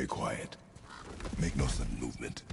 Stay quiet. Make no sudden movement.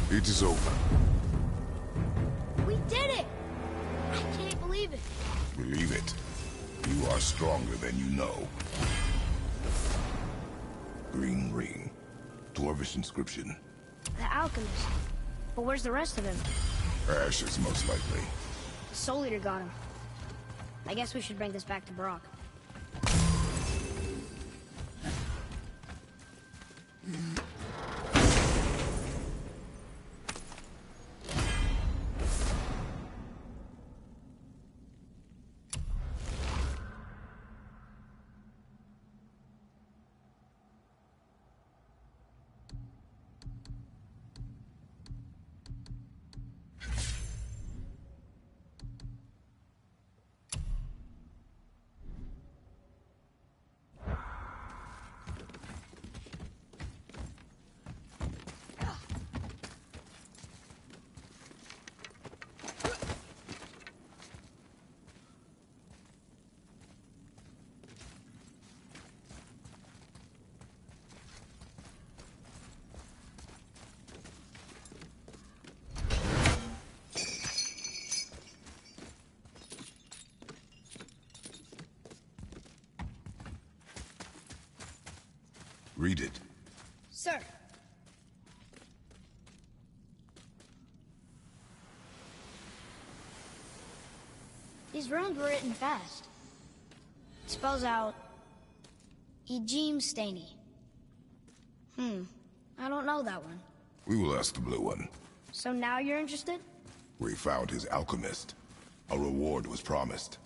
It is over. We did it! I can't believe it. Believe it. You are stronger than you know. Green ring. Dwarvish inscription. The alchemist. But where's the rest of him? Ashes, most likely. The Soul Eater got him. I guess we should bring this back to Brock. Read it. Sir. These runes were written fast. It spells out Ejim Staney. I don't know that one. We will ask the blue one. So now you're interested? We found his alchemist. A reward was promised.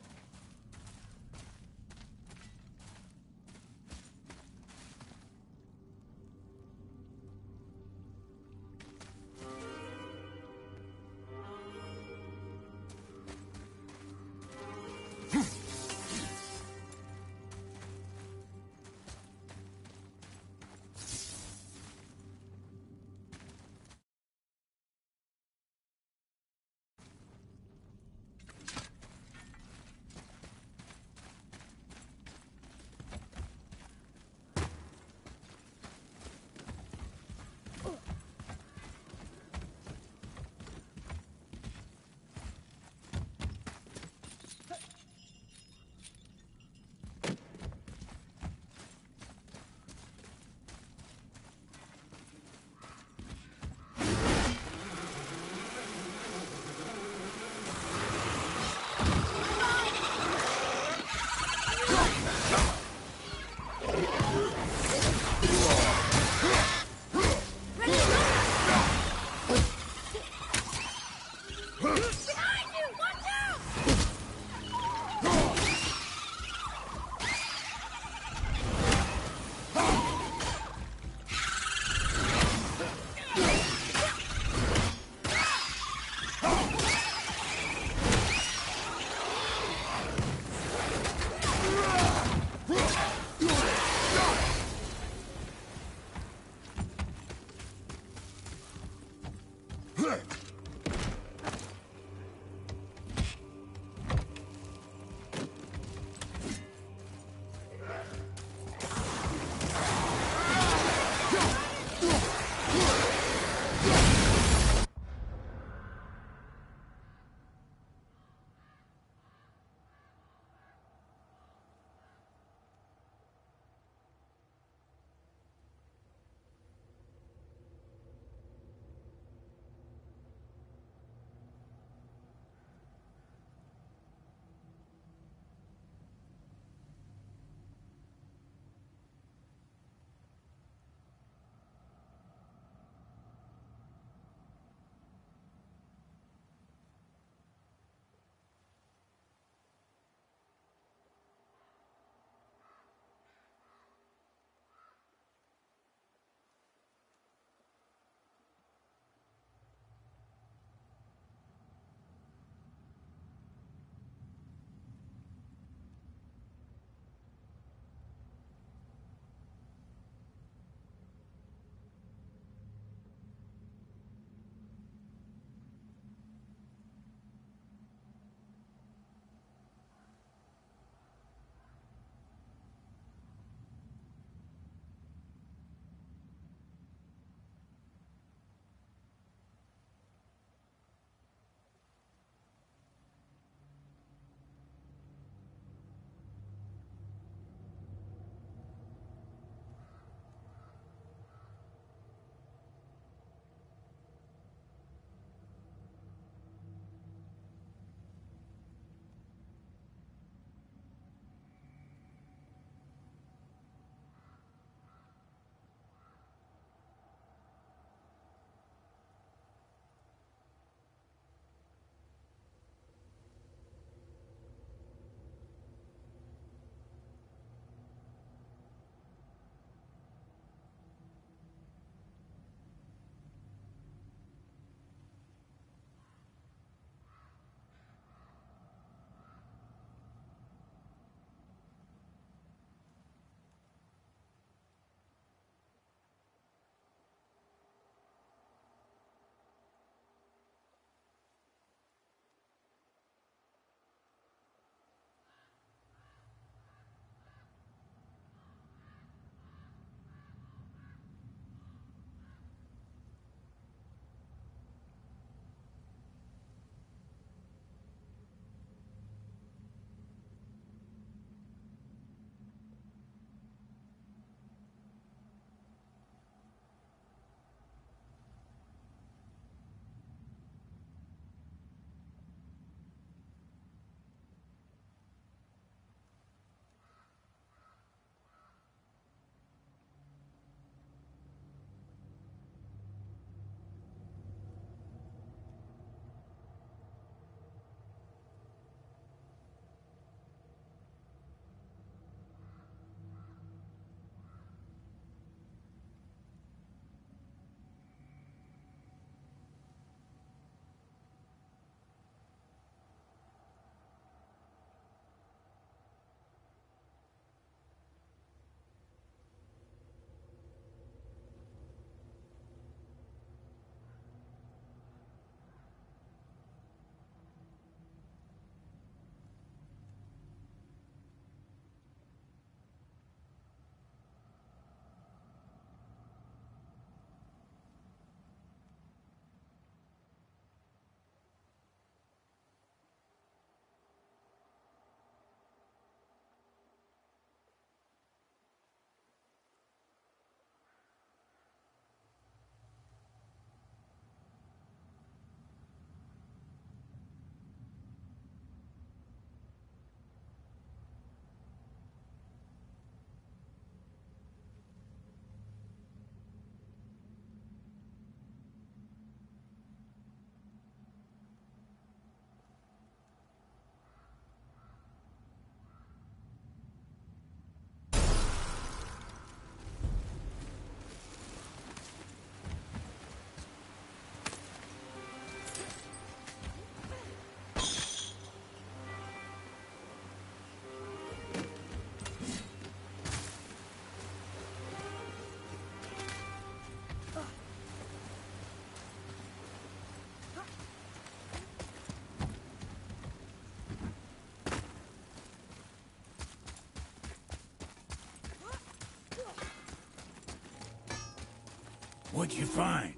What'd you find?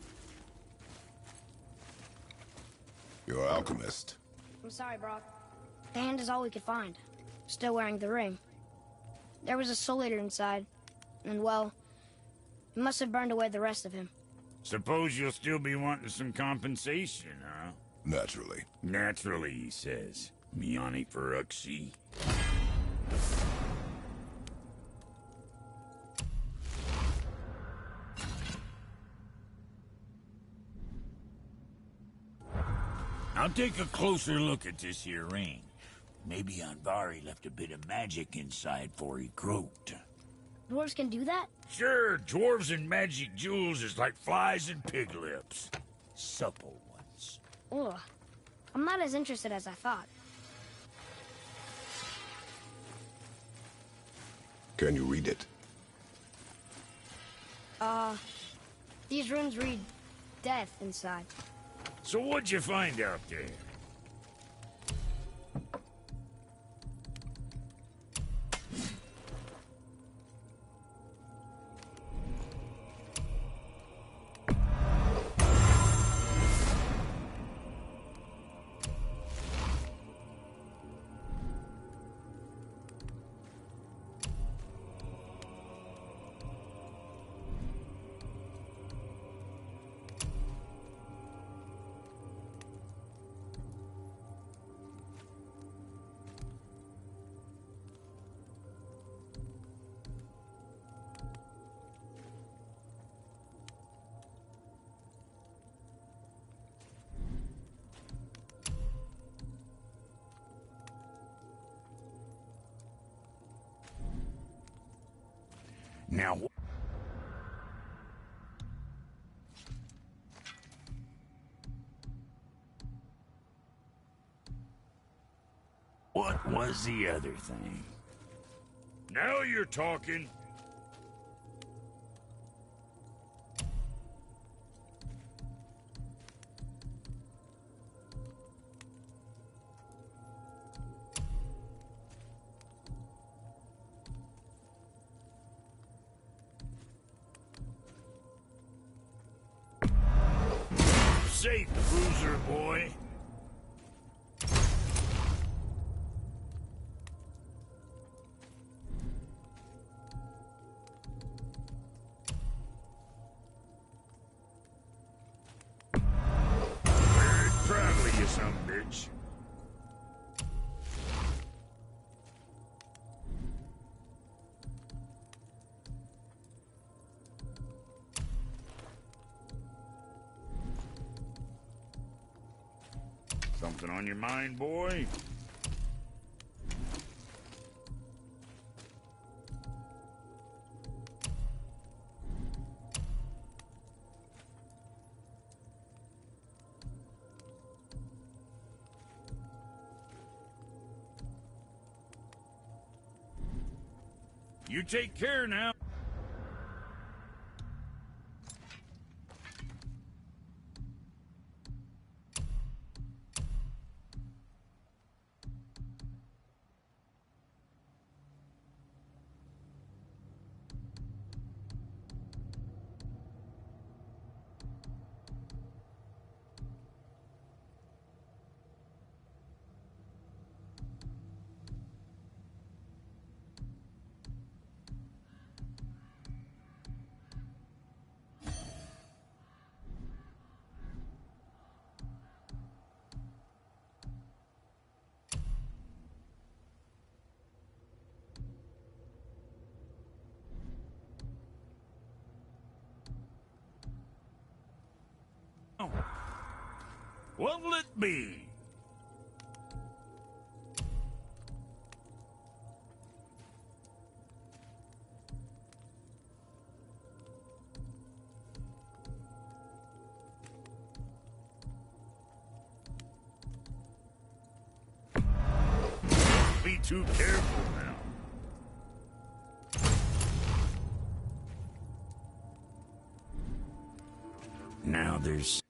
You're an alchemist. I'm sorry, Brock. The hand is all we could find. Still wearing the ring. There was a soul eater inside, and well, he must have burned away the rest of him. Suppose you'll still be wanting some compensation, huh? Naturally. Naturally, he says. Miani Feruxi. I'll take a closer look at this here ring. Maybe Anvari left a bit of magic inside for he croaked. Dwarves can do that? Sure, dwarves and magic jewels is like flies and pig lips. Supple ones. Ugh. I'm not as interested as I thought. Can you read it? These runes read death inside. So what'd you find out there? Now, what was the other thing? Now you're talking. Safe, cruiser boy. Very proud of you, son of a bitch. Something on your mind, boy? You take care now. What'll it be? Be too careful now. Now there's...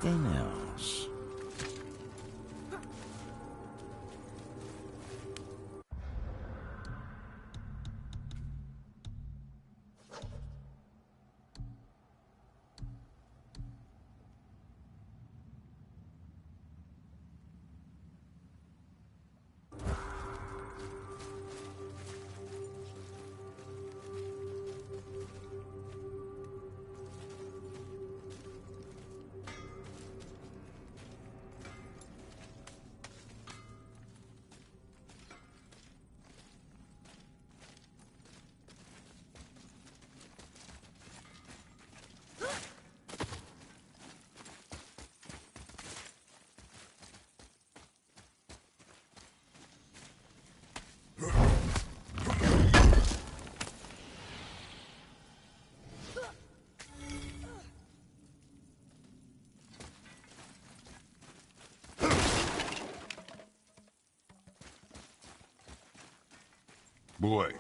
something else. Boy.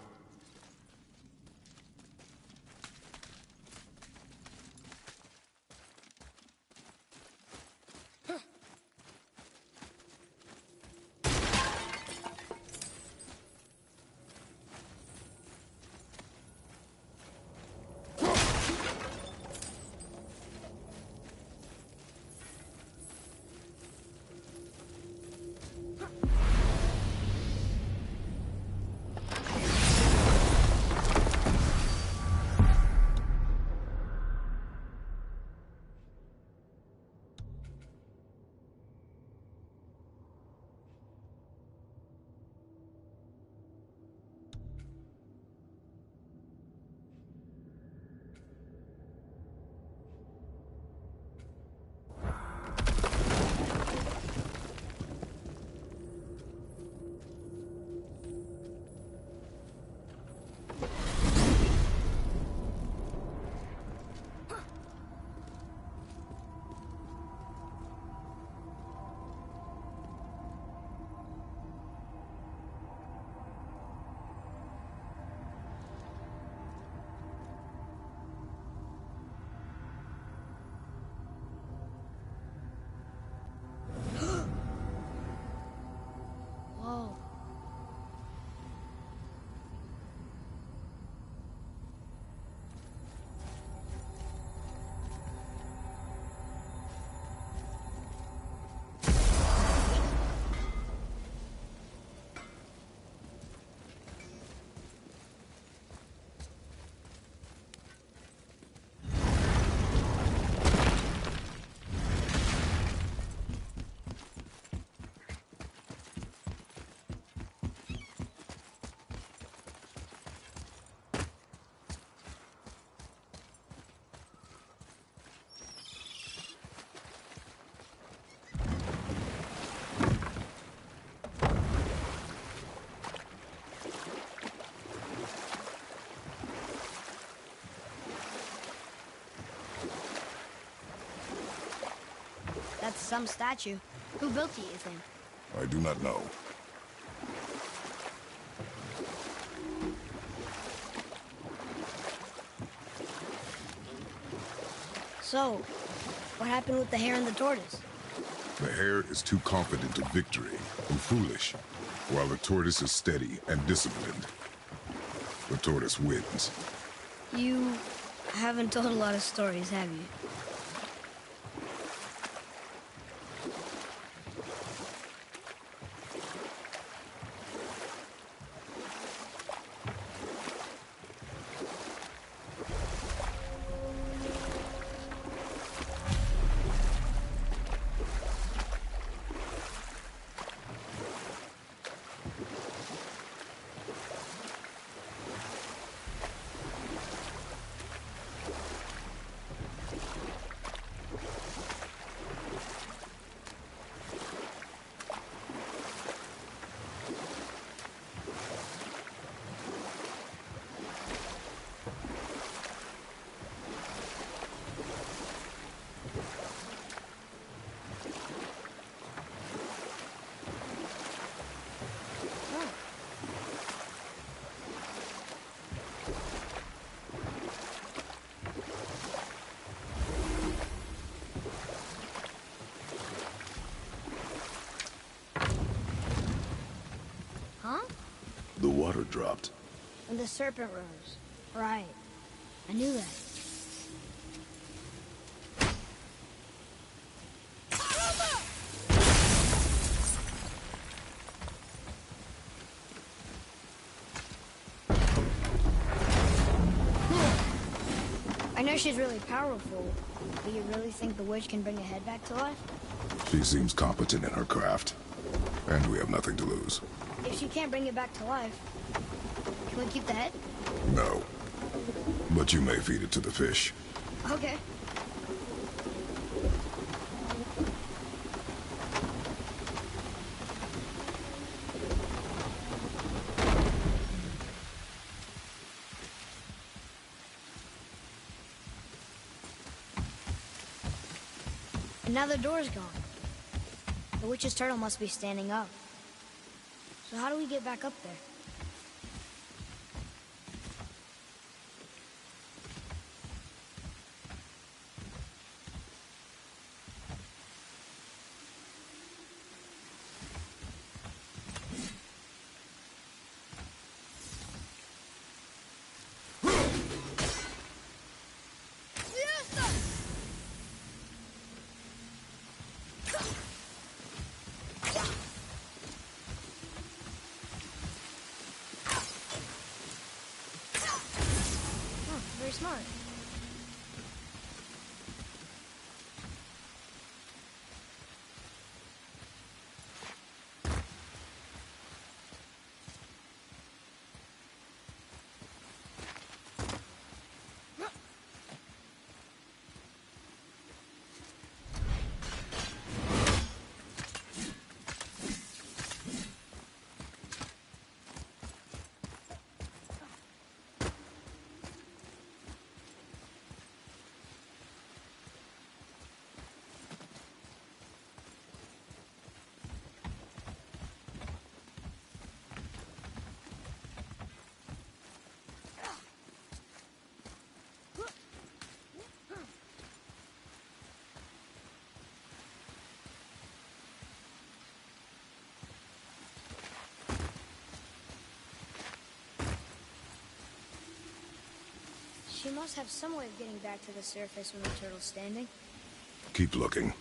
Whoa. That's some statue. Who built it, you think? I do not know. So, what happened with the hare and the tortoise? The hare is too confident of victory and foolish, while the tortoise is steady and disciplined. The tortoise wins. You haven't told a lot of stories, have you? water dropped. And the serpent rose. Right. I knew that. I know she's really powerful, but you really think the witch can bring a head back to life? She seems competent in her craft, and we have nothing to lose. If she can't bring it back to life, can we keep the head? No. But you may feed it to the fish. Okay. And now the door's gone. The witch's turtle must be standing up. So how do we get back up there? Very smart. She must have some way of getting back to the surface when the turtle's standing. Keep looking.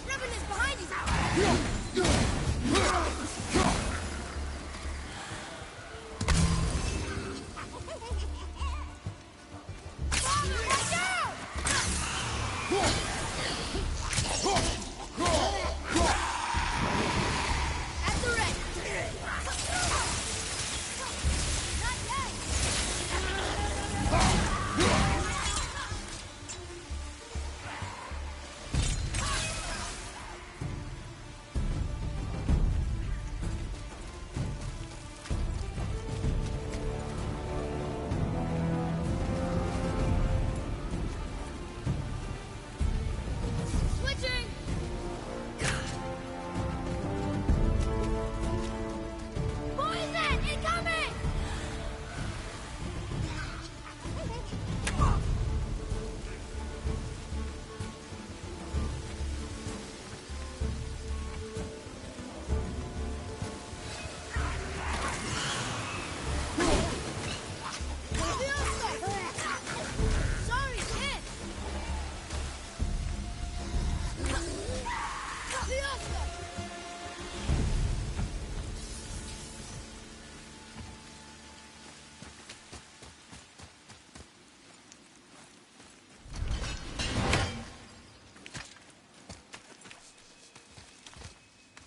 Revan is behind you! At the ready! Not yet! Switching! Poison! Incoming! Sorry, kid!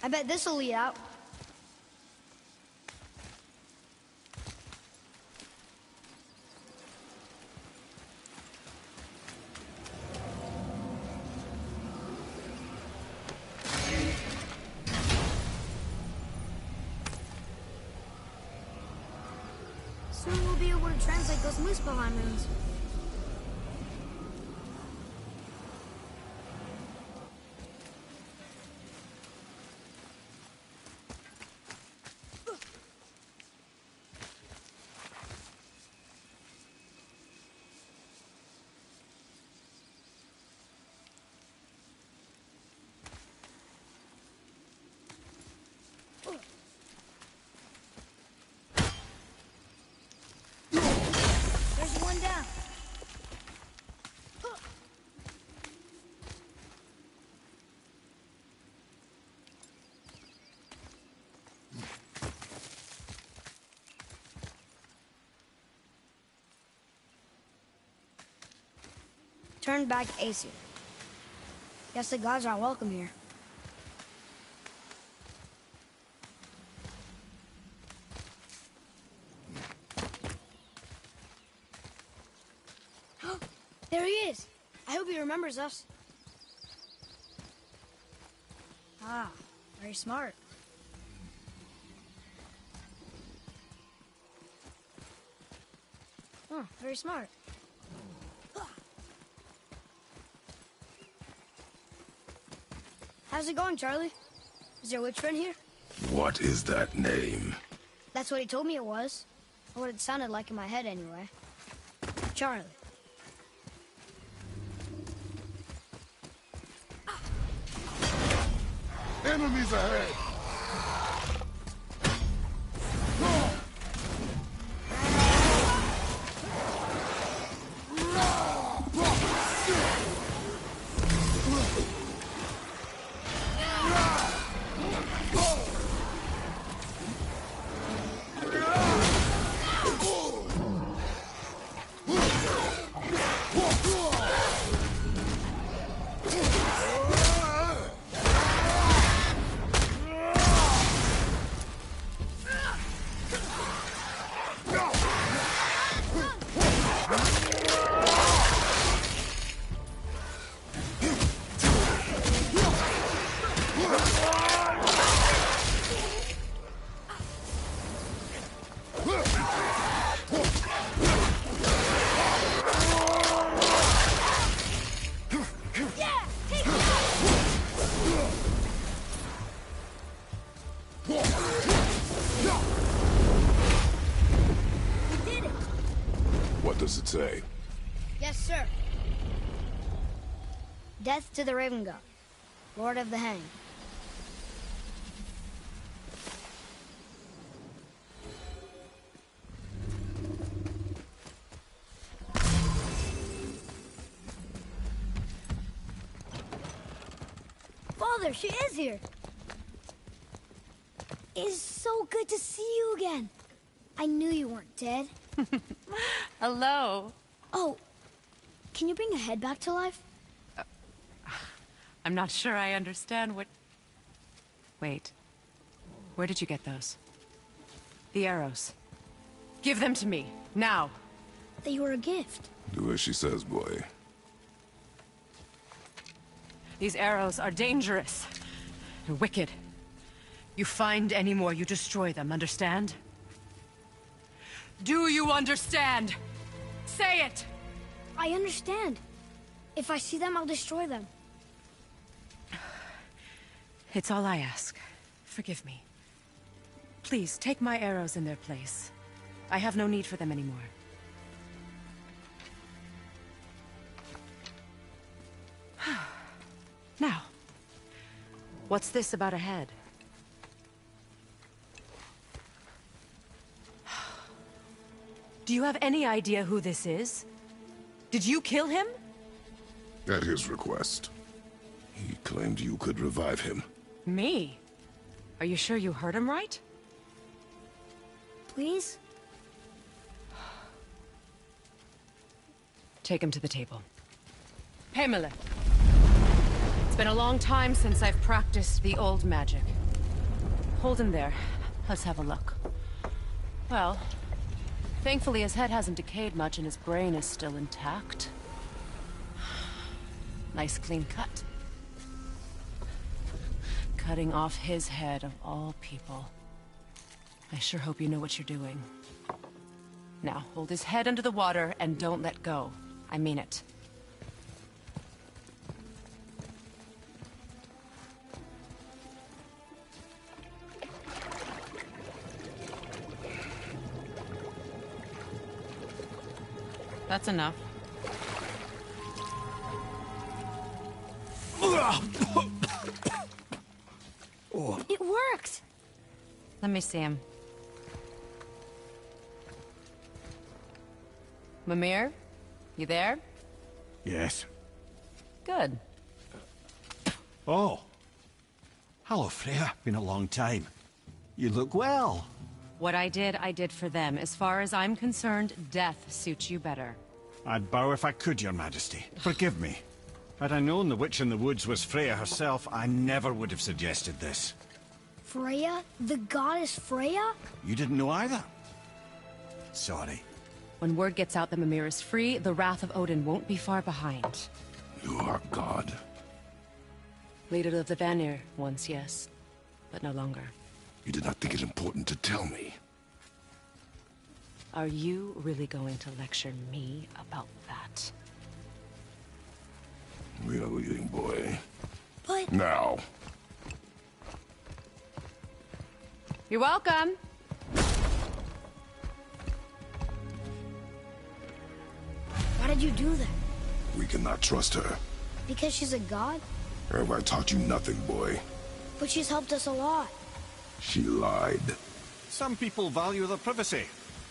I bet this'll lead out. Soon we'll be able to translate those Muspelheim runes. turned back Aesir. Guess the gods aren't welcome here. There he is! I hope he remembers us. Ah, very smart. Oh, very smart. How's it going, Charlie? Is there a witch friend here? What is that name? That's what he told me it was. Or what it sounded like in my head, anyway. Charlie. Enemies ahead! What does it say? Yes, sir. Death to the Raven God, Lord of the Hang. Father, she is here. It is so good to see you again. I knew you weren't dead. Hello. Oh, can you bring a head back to life? I'm not sure I understand what... Wait. Where did you get those? The arrows. Give them to me, now. They were a gift. Do as she says, boy. These arrows are dangerous. They're wicked. You find any more, you destroy them, understand? Do you understand? Say it! I understand. If I see them, I'll destroy them. It's all I ask. Forgive me. Please, take my arrows in their place. I have no need for them anymore. Now, what's this about a head? Do you have any idea who this is? Did you kill him? At his request. He claimed you could revive him. Me? Are you sure you heard him right? Please? Take him to the table. Pamela. It's been a long time since I've practiced the old magic. Hold him there. Let's have a look. Well, thankfully his head hasn't decayed much and his brain is still intact. Nice clean cut. Cutting off his head of all people. I sure hope you know what you're doing. Now, hold his head under the water and don't let go. I mean it. That's enough. It worked! Let me see him. Mimir? You there? Yes. Good. Oh. Hello, Freya. Been a long time. You look well. What I did for them. As far as I'm concerned, death suits you better. I'd bow if I could, Your Majesty. Forgive me. Had I known the witch in the woods was Freya herself, I never would have suggested this. Freya? The goddess Freya? You didn't know either? Sorry. When word gets out that Mimir is free, the wrath of Odin won't be far behind. You are God. Leader of the Vanir, once, yes. But no longer. You did not think it important to tell me. Are you really going to lecture me about that? We are leaving, boy. But... Now. You're welcome. Why did you do that? We cannot trust her. Because she's a god? Have I taught you nothing, boy? But she's helped us a lot. She lied. Some people value their privacy.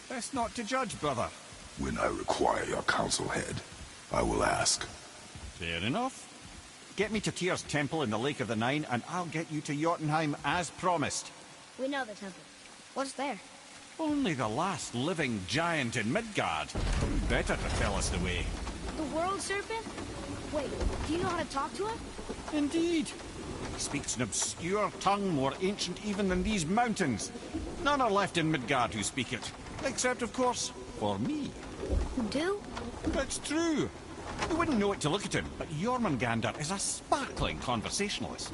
Best not to judge, brother. When I require your counsel, head, I will ask. Fair enough. Get me to Tyr's temple in the Lake of the Nine, and I'll get you to Jotunheim as promised. We know the temple. What's there? Only the last living giant in Midgard. Who better to tell us the way? The world serpent? Wait, do you know how to talk to him? Indeed. He speaks an obscure tongue more ancient even than these mountains. None are left in Midgard who speak it. Except, of course, for me. Who do? That's true. You wouldn't know it to look at him, but Jormungandr is a sparkling conversationalist.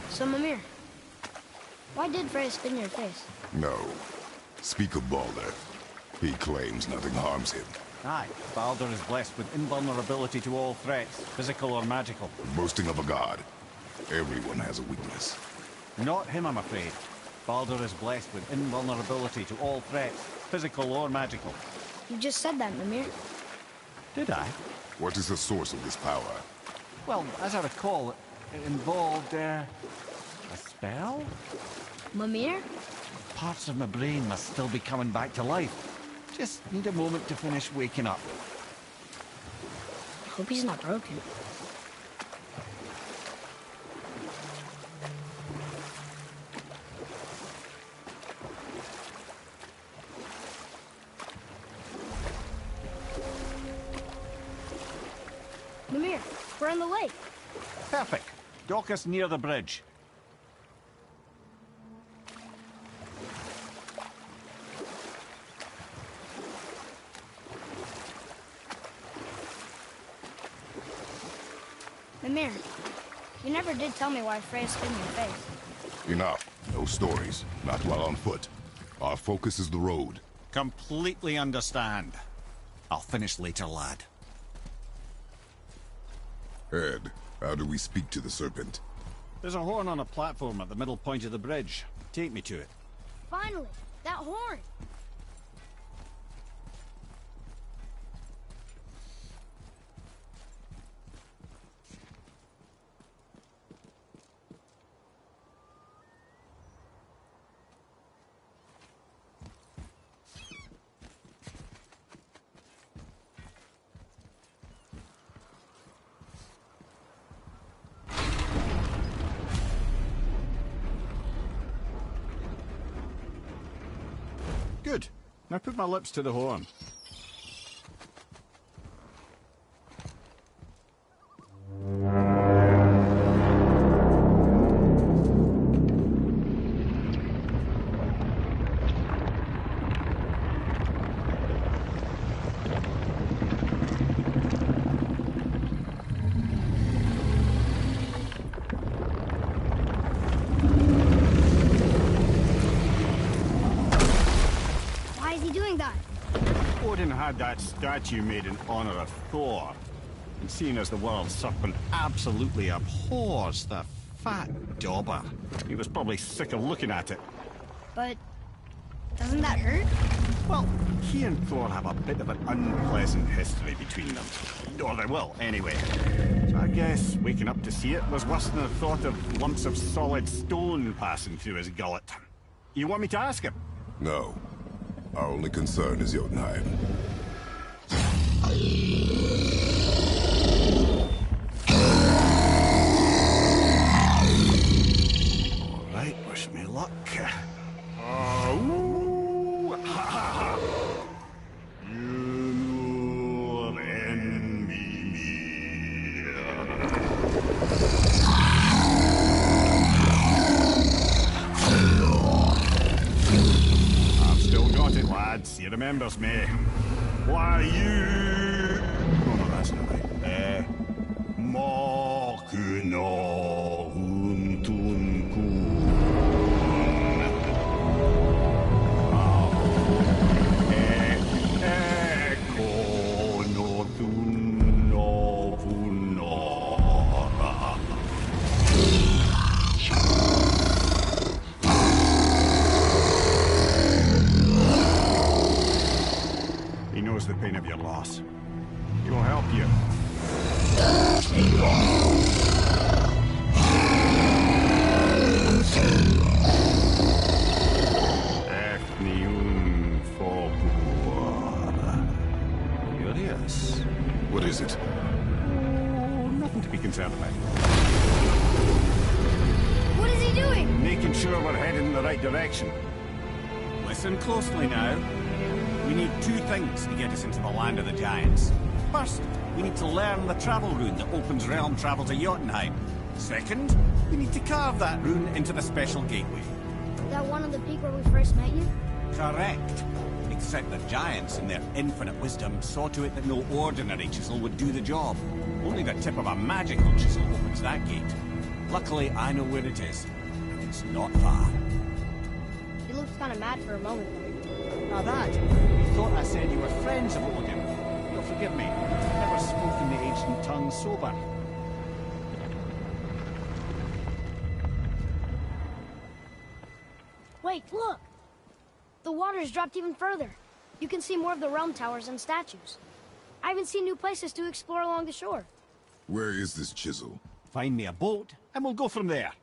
So, Mimir, why did Freya spit in your face? No. Speak of Baldur. He claims nothing harms him. Aye, Baldur is blessed with invulnerability to all threats, physical or magical. Boasting of a god. Everyone has a weakness. Not him, I'm afraid. Baldur is blessed with invulnerability to all threats, physical or magical. You just said that, Mimir. Did I? What is the source of this power? Well, as I recall, it involved, a spell? Mimir? Parts of my brain must still be coming back to life. Just need a moment to finish waking up. I hope he's not broken. Mimir, we're on the lake. Perfect. Dock us near the bridge. Mimir, you never did tell me why Freya spit in your face. Enough. No stories. Not while on foot. Our focus is the road. Completely understand. I'll finish later, lad. Ed, how do we speak to the serpent? There's a horn on a platform at the middle point of the bridge. Take me to it. Finally, that horn! Good. Now put my lips to the horn. Odin had that statue made in honor of Thor, and seeing as the world serpent absolutely abhors the fat dauber, he was probably sick of looking at it. But doesn't that hurt? Well, he and Thor have a bit of an unpleasant history between them. Or they will, anyway. So I guess waking up to see it was worse than the thought of lumps of solid stone passing through his gullet. You want me to ask him? No. Our only concern is Jotunheim. All right, wish me luck. Ooh, ha, ha, ha. You envy me. I've still got it, lads. He remembers me. Why, you... No, that's not right. Mokuno Huntunkun. Eko no Tuno Punora. He knows the pain of your loss. He will help you. Efniun Fokuar. Curious. What is it? Oh, nothing to be concerned about. What is he doing? Making sure we're heading in the right direction. Listen closely now. We need two things to get us into the land of the giants. First, we need to learn the travel rune that opens realm travel to Jotunheim. Second, we need to carve that rune into the special gateway. That one on the peak where we first met you? Correct. Except the giants, in their infinite wisdom, saw to it that no ordinary chisel would do the job. Only the tip of a magical chisel opens that gate. Luckily, I know where it is. It's not far. He looked kind of mad for a moment there. Now that, you thought I said you were friends of Odin. You'll forgive me. I've never spoken the ancient tongue sober. Wait, look! The water's dropped even further. You can see more of the realm towers and statues. I even see new places to explore along the shore. Where is this chisel? Find me a boat, and we'll go from there.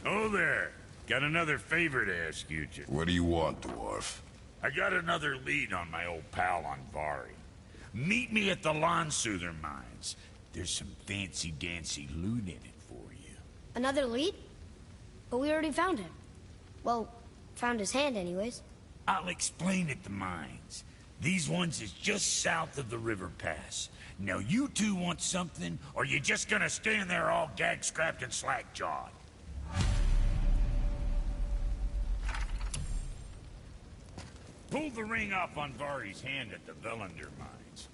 Oh there. Got another favor to ask you, What do you want, dwarf? I got another lead on my old pal Andvari. Meet me at the Landsuther mines. There's some fancy-dancy loot in it for you. Another lead? But we already found him. Well, found his hand anyways. I'll explain at the mines. These ones is just south of the river pass. Now you two want something, or you just gonna stand there all gag-scrapped and slack-jawed? Pulled the ring off on Vari's hand at the Velander mines.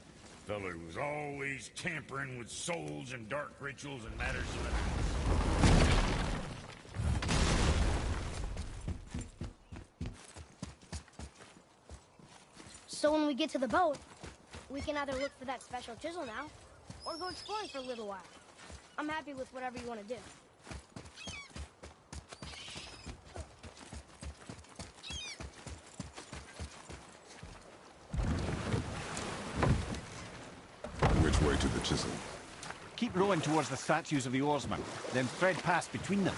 Feller was always tampering with souls and dark rituals and matters of the house. So when we get to the boat, we can either look for that special chisel now, or go exploring for a little while. I'm happy with whatever you want to do. Which way to the chisel? Keep rowing towards the statues of the oarsmen, then thread past between them.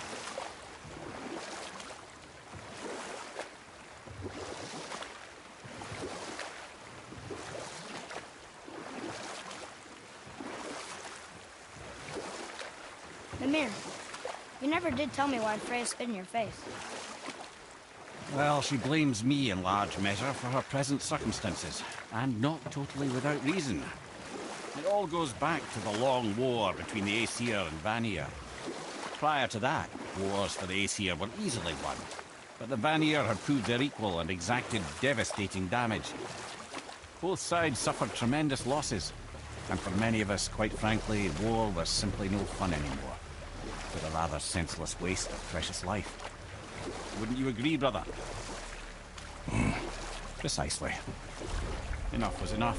Mimir, you never did tell me why Freya spit in your face. Well, she blames me in large measure for her present circumstances, and not totally without reason. It all goes back to the long war between the Aesir and Vanir. Prior to that, wars for the Aesir were easily won, but the Vanir had proved their equal and exacted devastating damage. Both sides suffered tremendous losses, and for many of us, quite frankly, war was simply no fun anymore, but a rather senseless waste of precious life. Wouldn't you agree, brother? Precisely. Enough was enough.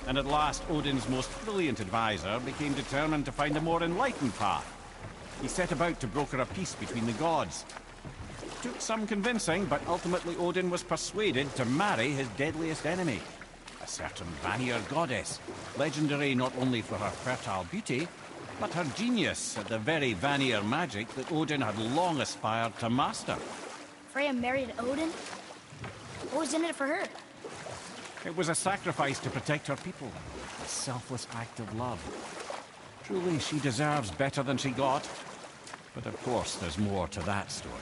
And at last, Odin's most brilliant advisor became determined to find a more enlightened path. He set about to broker a peace between the gods. It took some convincing, but ultimately Odin was persuaded to marry his deadliest enemy, a certain Vanir goddess, legendary not only for her fertile beauty, but her genius at the very Vanir magic that Odin had long aspired to master. Freya married Odin? What was in it for her? It was a sacrifice to protect her people, a selfless act of love. Truly, she deserves better than she got. But of course, there's more to that story.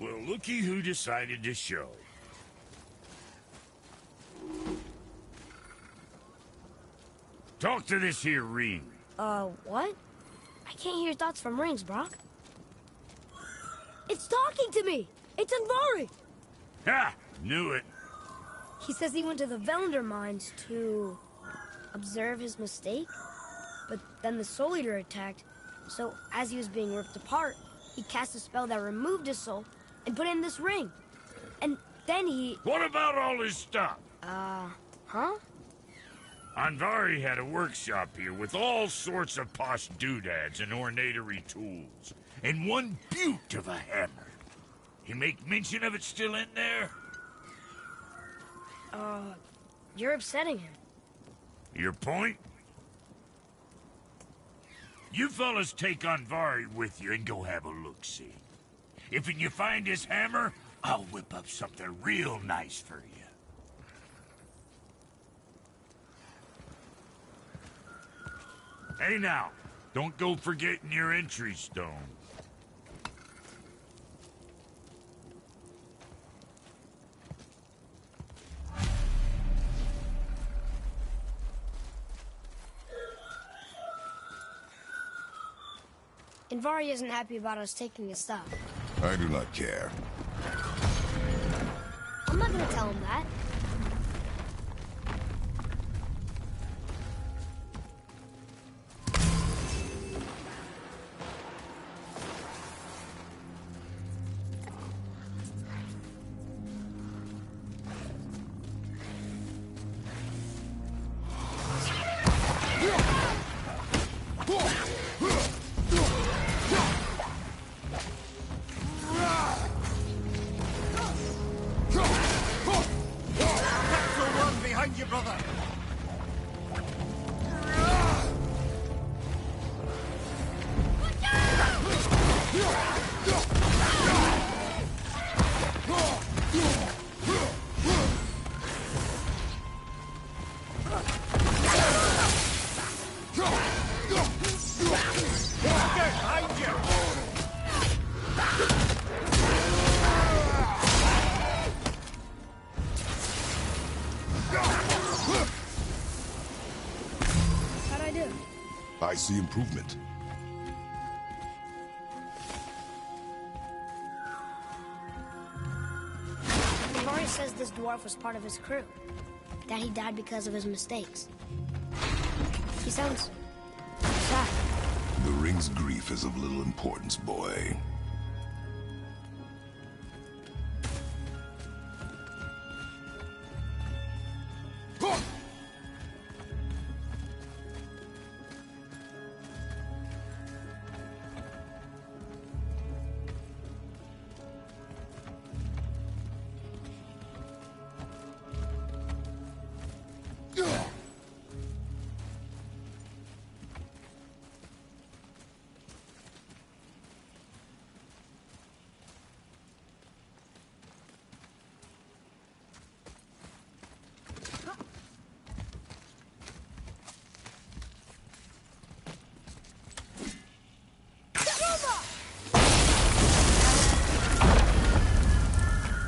Well, looky who decided to show. Talk to this here ring. What? I can't hear thoughts from rings, Brock. It's talking to me! It's Andvari! Ha! Knew it. He says he went to the Velander mines to observe his mistake, but then the Soul Eater attacked, so as he was being ripped apart, he cast a spell that removed his soul and put it in this ring. And then he... What about all his stuff? Huh? Andvari had a workshop here with all sorts of posh doodads and ornatery tools, and one beaut of a hammer. You make mention of it still in there? You're upsetting him. Your point? You fellas take Andvari with you and go have a look-see. If you find his hammer, I'll whip up something real nice for you. Hey now, don't go forgetting your entry stone. Andvari isn't happy about us taking his stuff. I do not care. I'm not gonna tell him that. Behind you, brother! Behind you! I do? I see improvement. Andvari says this dwarf was part of his crew. That he died because of his mistakes. He sounds sad. The ring's grief is of little importance, boy.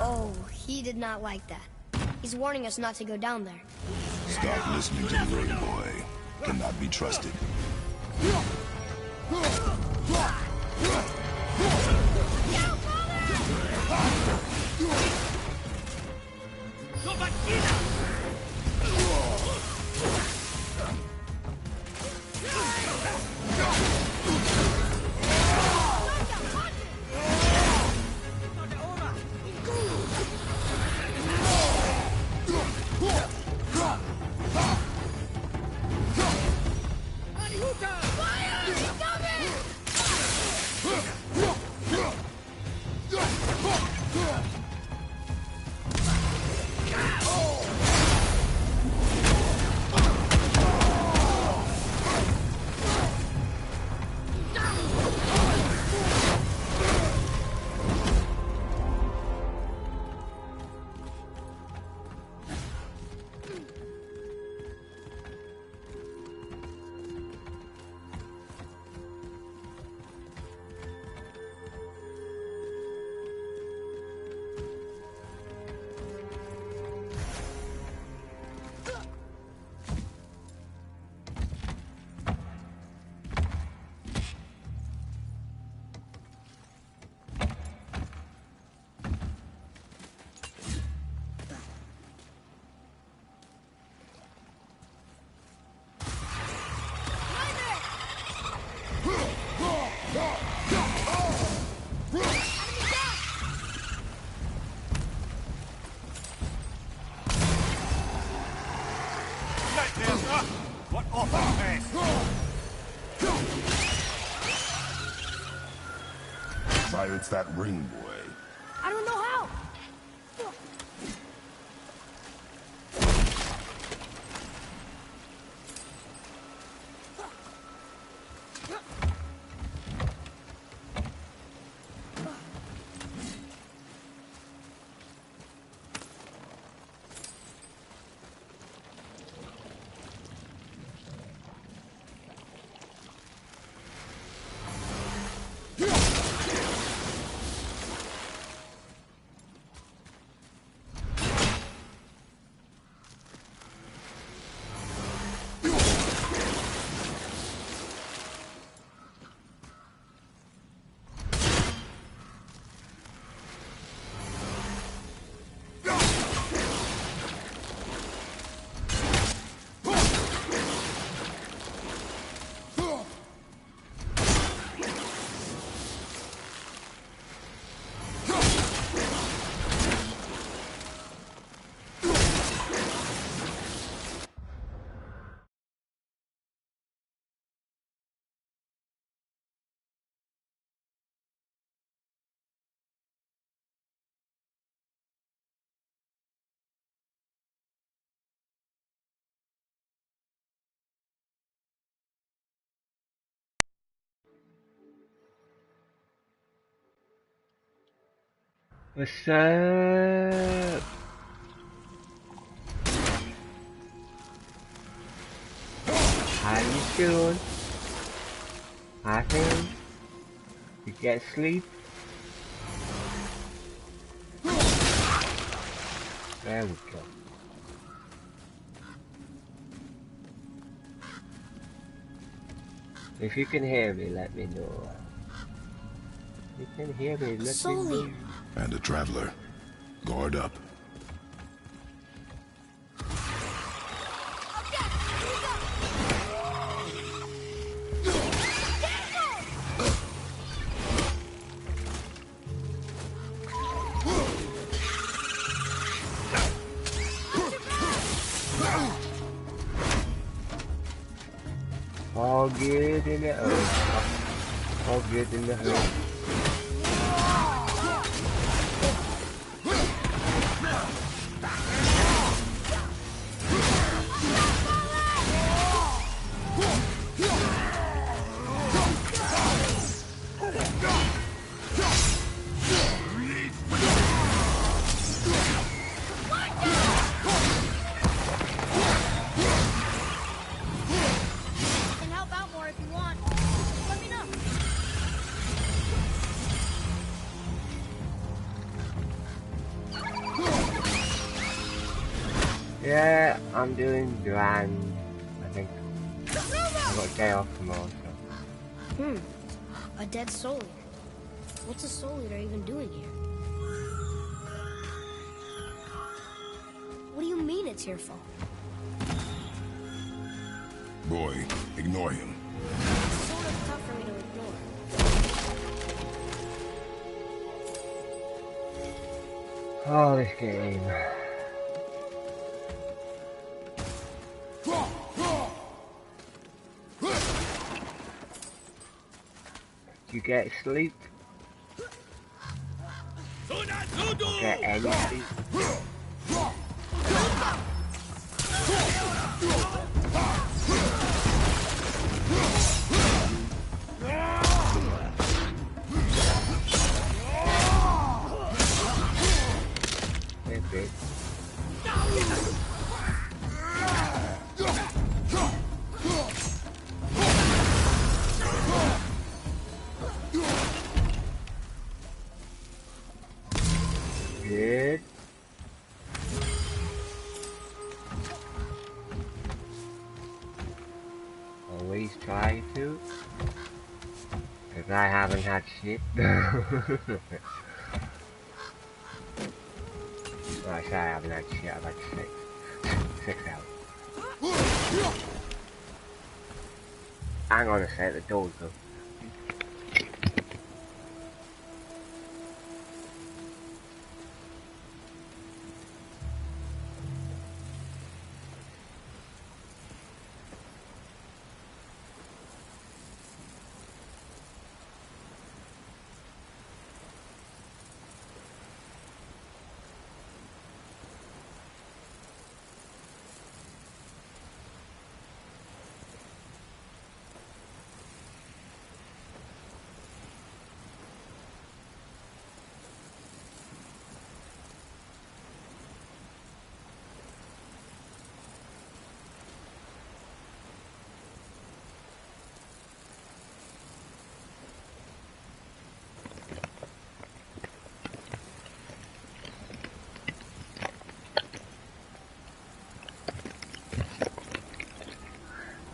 Oh, he did not like that. He's warning us not to go down there. Stop listening to the ring, boy. Cannot be trusted. What awful mess! Silence that ring, boy. I don't know how. What's up? How you doing? Nothing? You get sleep? There we go. If you can hear me, let me know. If you can hear me, let me Sully. know. And a traveler. Guard up. All good in the earth. All good in the earth. I can help out more if you want. Just let me know. Yeah, I'm doing grand. I think I got a day off tomorrow, so. A dead soul eater. What's a soul eater even doing here? What do you mean it's your fault? Boy, ignore him. It's sort of tough for me to ignore. Oh, this game. Do you get sleep? Get any sleep? Good. Good. Always try to. Because I haven't had shit. Well, I say I haven't had shit, I've had 6 hours. Hang on a sec, the door's open.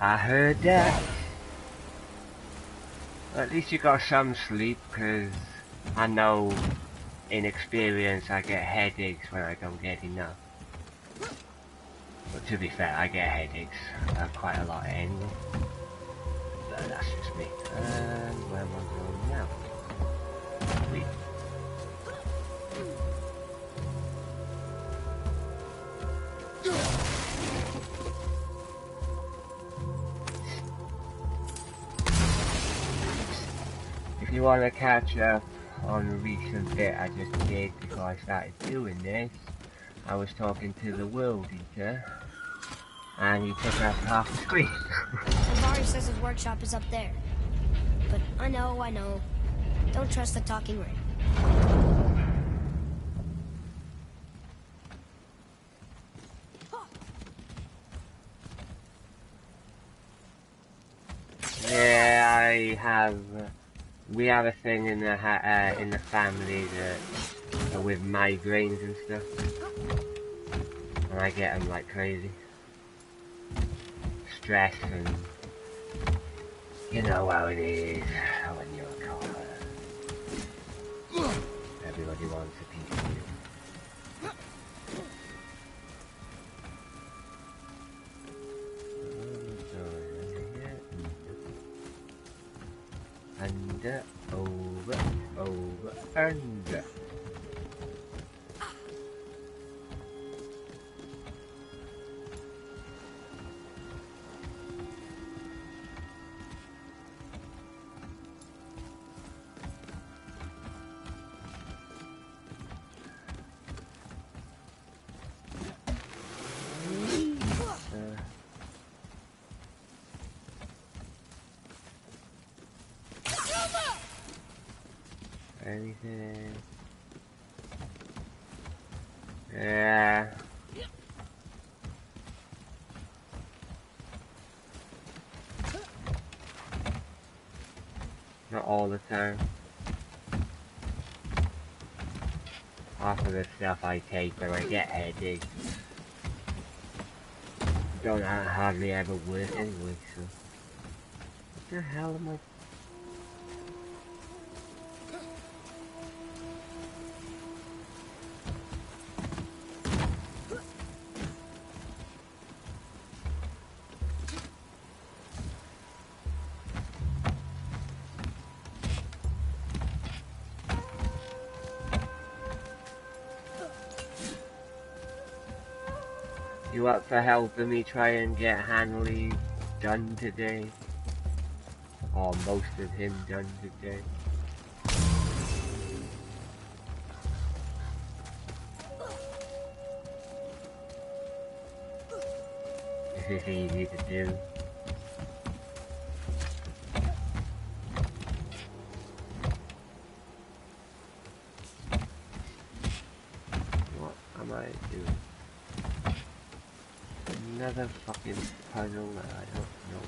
I heard that. At least you got some sleep, because I know in experience I get headaches when I don't get enough. But to be fair, I get headaches quite a lot anyway. But that's just me. And where am I going now? Sweet. If you want to catch up on a recent bit I just did before I started doing this, I was talking to the World Eater, and he took up half the screen. Alvari says his workshop is up there. But I know. Don't trust the talking ring. Yeah, we have a thing in the family that with migraines and stuff, and I get them like crazy. Stress and You know how it is when you're a copper. Everybody wants a piece of you. Under, over, under. Anything? Yeah. Not all the time. Half of the stuff I take when I get headaches don't hardly ever work anyway, so what the hell am I? You up for helping me try and get Hanley done today? Or most of him done today? This is easy to do. What am I doing? Another fucking puzzle that I don't know.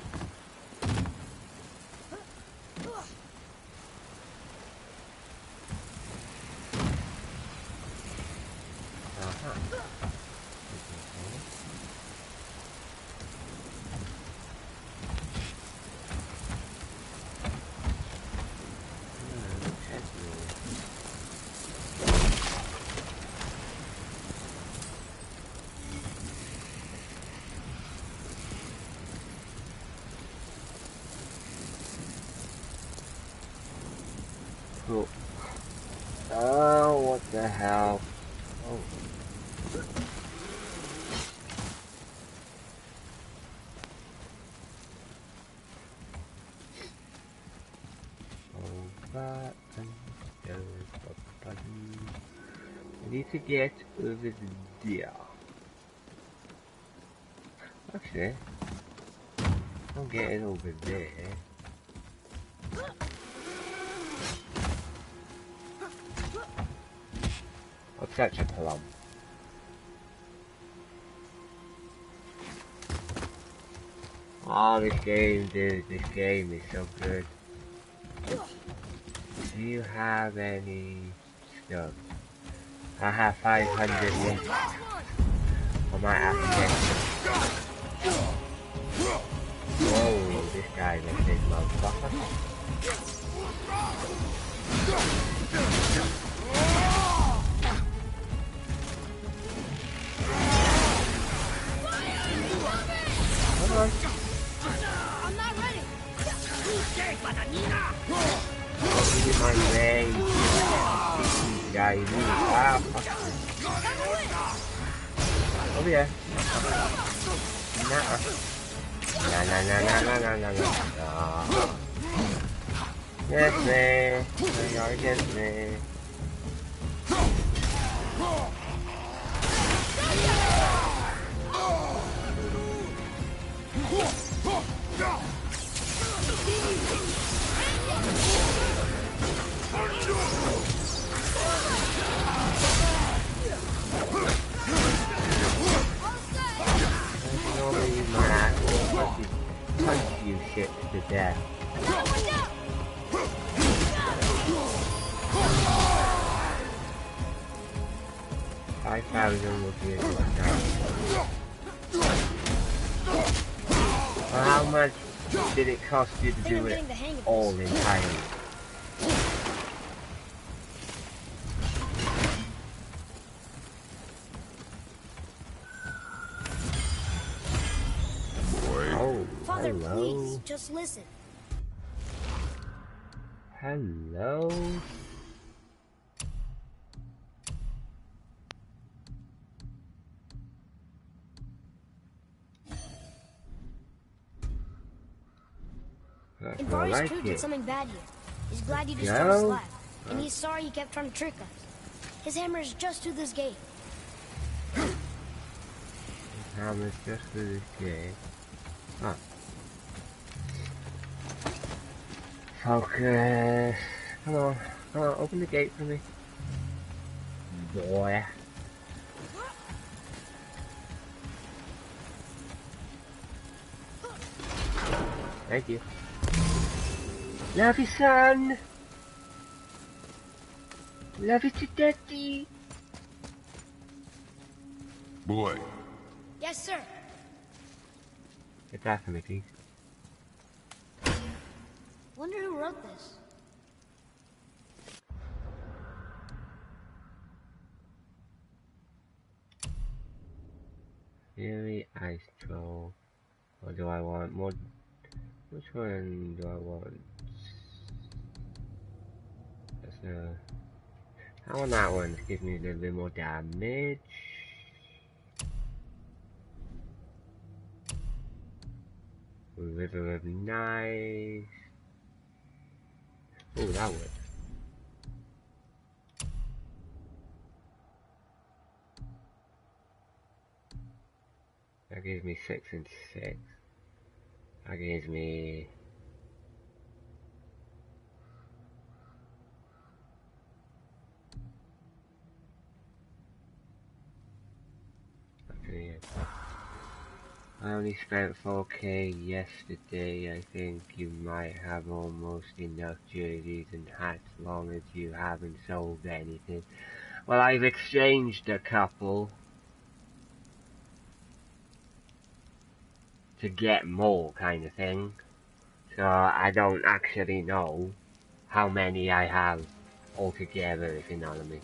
Cool. Oh, what the hell? Oh. Over and over. I need to get over there. Actually, I'm getting over there. I'm such a plum. Oh, this game, dude, this game is so good. Do you have any stuff? I have 500 left. I might have to get some. Whoa, this guy's a big motherfucker. Come on. I'm not ready. Give me my way. Guy, ah, fuck. Over here. Nah. Get me. You're against me. Punch you shit to death. 5,000 will be a good start. How much did it cost you to I think do I'm it getting the hang of all this. entirely? Boy, Oh, Father, hello. please, just listen. Hello? That's And not Vari's like crew did it. something bad here. He's glad you destroyed his No? lab. And he's sorry he kept trying to trick us. His hammer is just through this gate. Hammer's just for this game. Ah. Focus. Come on, open the gate for me. Boy. Thank you. Love you, son. Love you to daddy. boy, Yes, sir. Get that for me, please. Wonder who wrote this. Fury Ice Troll. Or do I want more? Which one do I want? I want that one. It gives me a little bit more damage. River of Knives. Oh, that works. That gives me 6 and 6. That gives me... Actually, I only spent 4k yesterday. I think you might have almost enough jerseys and hats as long as you haven't sold anything. Well, I've exchanged a couple to get more kind of thing. So I don't actually know how many I have altogether, if you know what I mean.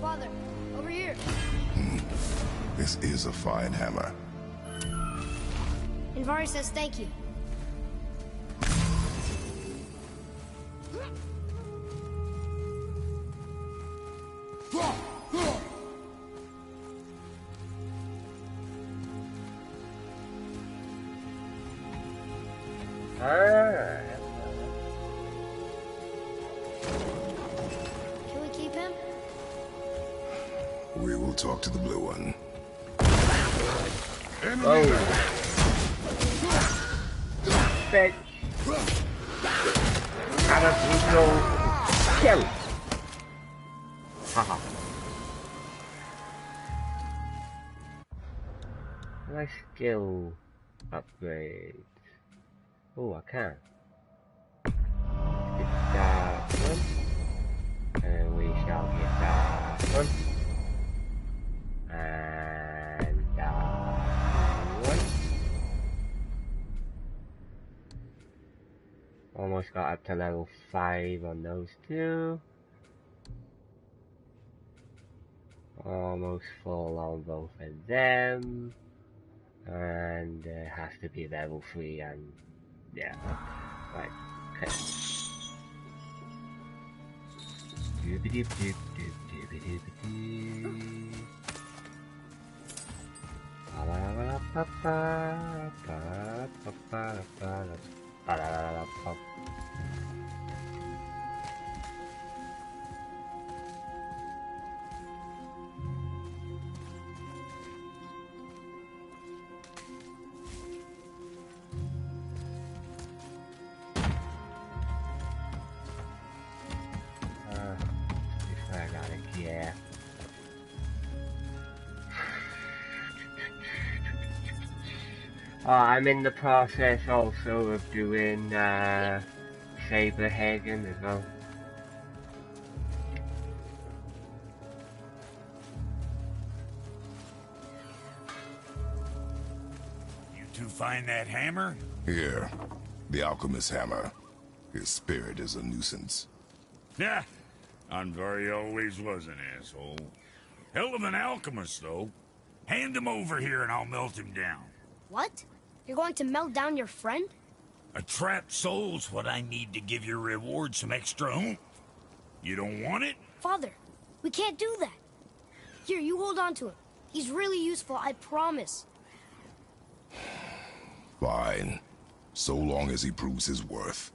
Father, over here. this is a fine hammer. And Vari says thank you. Can we keep him? We will talk to the blue one. Oh. Fetch. Out of control. Kill. Haha. My skill upgrade. Oh, I can. Get that one. And we shall get that one. And that one. Almost got up to level 5 on those two. Almost full on both of them. And it has to be level 3 and yeah. Right. Okay. I got it, yeah. I'm in the process also of doing Saberhagen as well. to find that hammer? Here, the alchemist's hammer. His spirit is a nuisance. Yeah, Andvari always was an asshole. Hell of an alchemist, though. Hand him over here and I'll melt him down. What? You're going to melt down your friend? A trapped soul's what I need to give your reward some extra oomph. You don't want it? Father, we can't do that. Here, you hold on to him. He's really useful, I promise. Fine. So long as he proves his worth.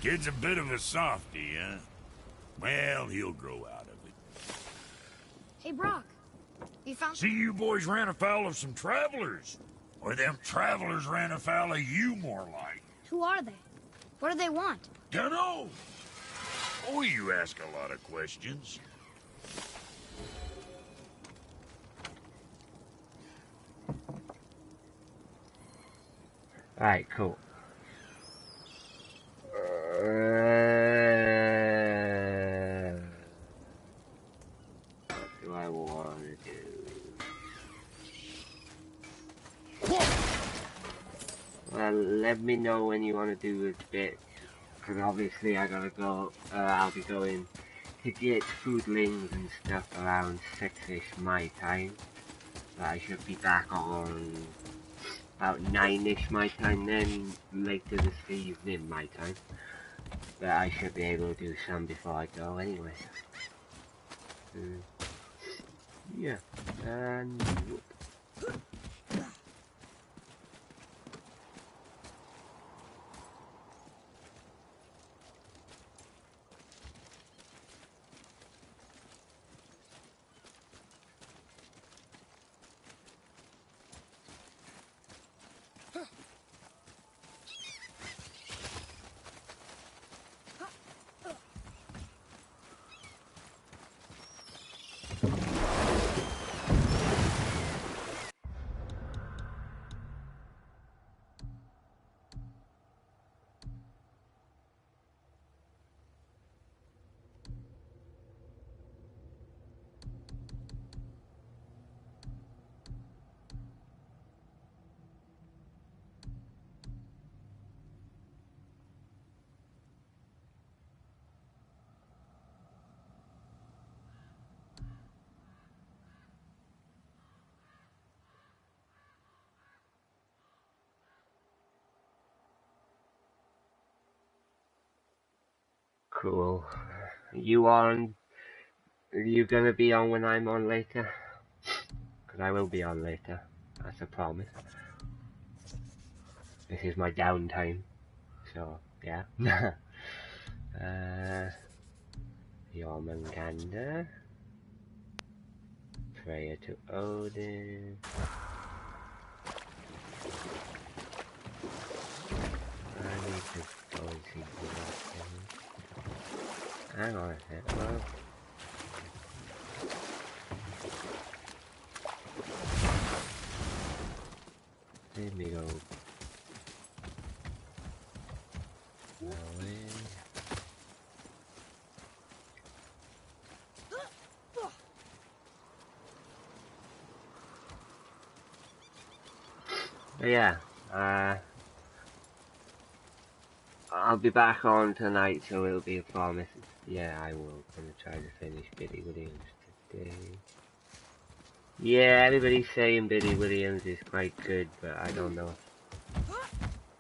Kid's a bit of a softie, huh? Well, he'll grow out of it. Hey, Brock. You found... See, you boys ran afoul of some travelers. Or them travelers ran afoul of you, more like. Who are they? What do they want? Dunno. Oh, you ask a lot of questions. Alright, cool. What do I want to do? Well, let me know when you want to do this bit. Because obviously I gotta go, I'll be going to get foodlings and stuff around 6-ish my time. But I should be back on about 9-ish my time, then later this evening my time. But I should be able to do some before I go anyway. Yeah, and... Cool. You on? Are you gonna be on when I'm on later? Because I will be on later. That's a promise. This is my downtime. So, yeah. Jormungandr. Prayer to Odin. I need to go and see what. Hang on a sec, well. Let me go. But yeah, I'll be back on tonight, so it'll be a promise. Yeah, I will. I'm gonna try to finish Billy Williams today. Yeah, everybody's saying Billy Williams is quite good, but I don't know.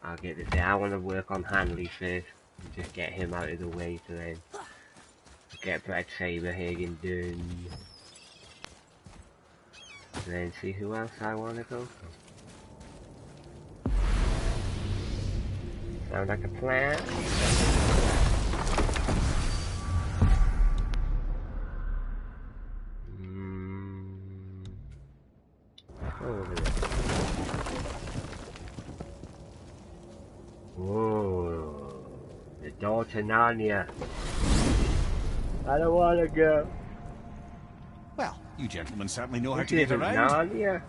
I'll get this. I want to work on Hanley first, and just get him out of the way, so then get Brett Saberhagen done, and then see who else I want to go for. Sound like a plan? Whoa, the door to Narnia. I don't want to go. Well, you gentlemen certainly know how This to get isn't around. Narnia.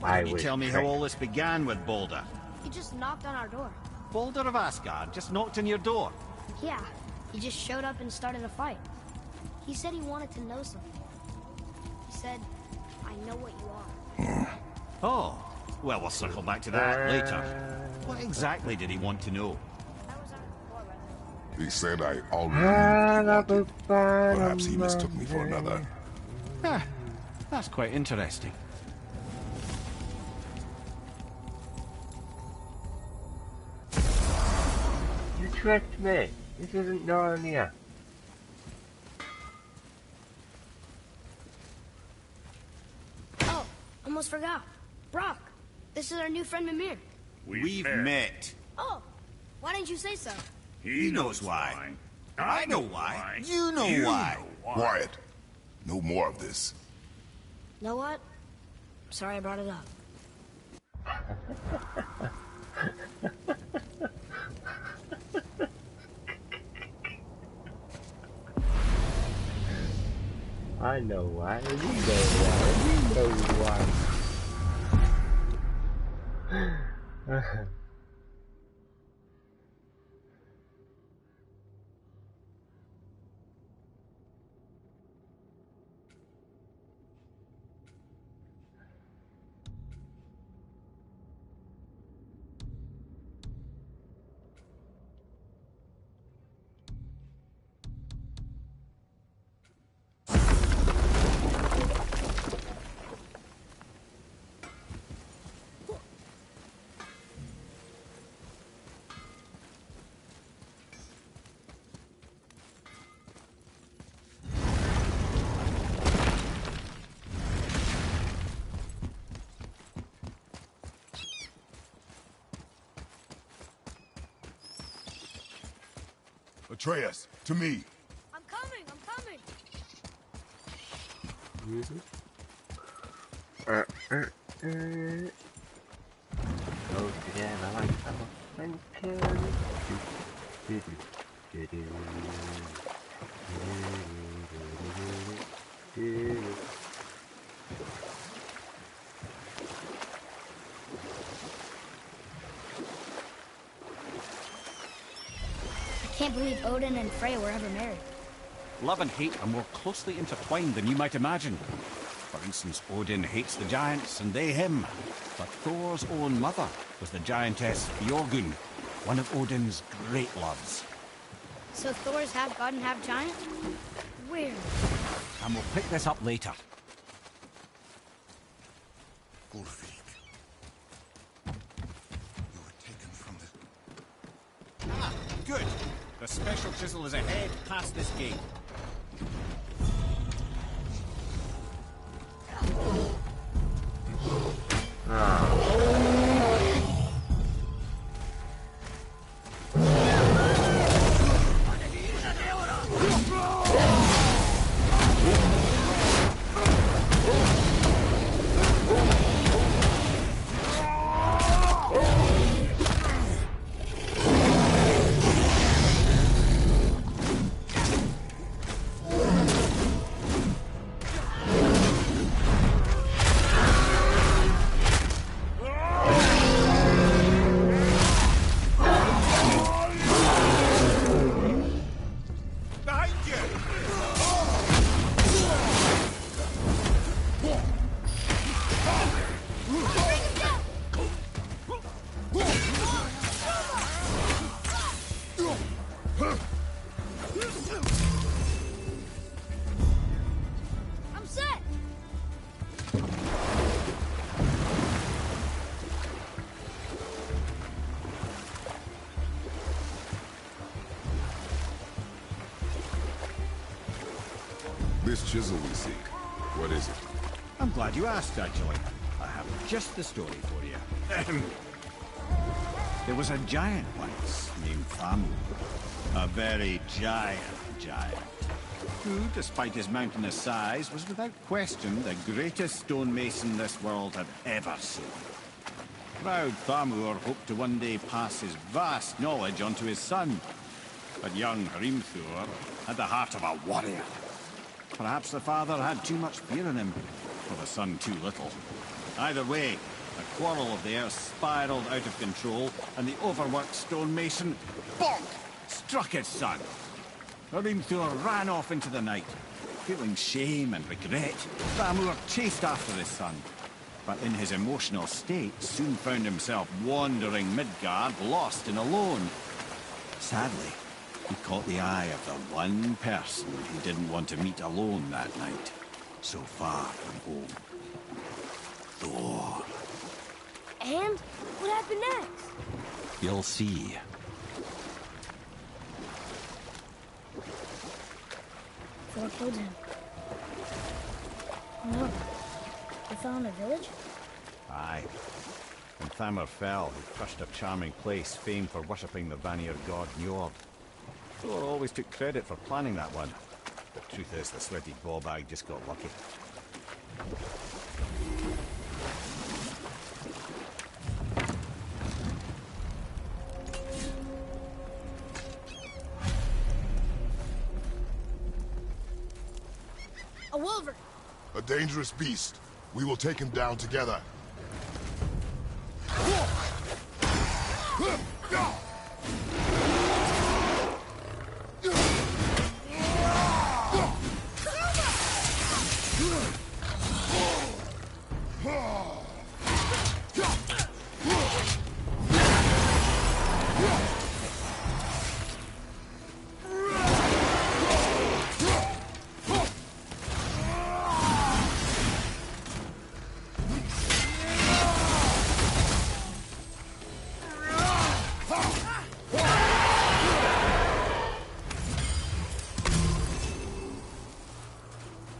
Why don't you tell me how all this began with Baldur? He just knocked on our door. Baldur of Asgard just knocked on your door. Yeah, he just showed up and started a fight. He said he wanted to know something. said, I know what you are. Oh, well, we'll circle back to that later. What exactly did he want to know? That was our brother. He said I already knew what he wanted. Perhaps he mistook me for Monday. another. Ah, that's quite interesting. You tricked me. This isn't Narnia. Oh, almost forgot. Brock, this is our new friend Mimir. We've met. Oh, why didn't you say so? He knows why. I know why. You know why. Quiet. No more of this. Know what? Sorry I brought it up. I know why. We know why. We know why. Atreus, to me. I'm coming, I'm coming. Go together like elephant can. I can't believe Odin and Freya were ever married. Love and hate are more closely intertwined than you might imagine. For instance, Odin hates the giants and they him. But Thor's own mother was the giantess Björgund, one of Odin's great loves. So Thor's half god and half giant? Weird. And we'll pick this up later. Ulfric. You were taken from the... Ah, good. The special chisel is ahead past this gate. I'm set! This chisel we seek, what is it? I'm glad you asked, actually. I have just the story for you. There was a giant once named Thamur. A very giant, who, despite his mountainous size, was without question the greatest stonemason this world had ever seen. Proud Thamur hoped to one day pass his vast knowledge on to his son. But young Hrimthur had the heart of a warrior. Perhaps the father had too much fear in him, or the son too little. Either way, a quarrel of theirs spiraled out of control, and the overworked stonemason, bonk, struck his son. Hrimthur ran off into the night, Feeling shame and regret, Thamur chased after his son, but in his emotional state soon found himself wandering Midgard, lost and alone. Sadly, he caught the eye of the one person he didn't want to meet alone that night, so far from home. Thor. And what happened next? You'll see. Thor killed him. No. They fell in a village? Aye. When Thamur fell, he crushed a charming place famed for worshipping the Vanir god Njord. Thor always took credit for planning that one. But truth is, the sweaty ballbag just got lucky. A wolverine! A dangerous beast. We will take him down together.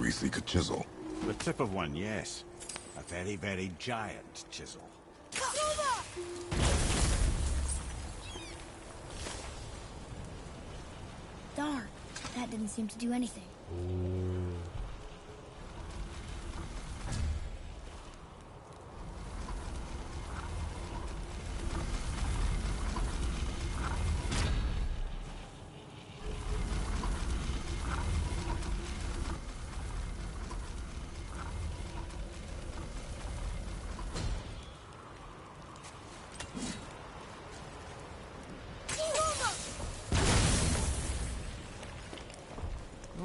We seek a chisel. The tip of one, yes. A very, very giant chisel. Darn, that didn't seem to do anything.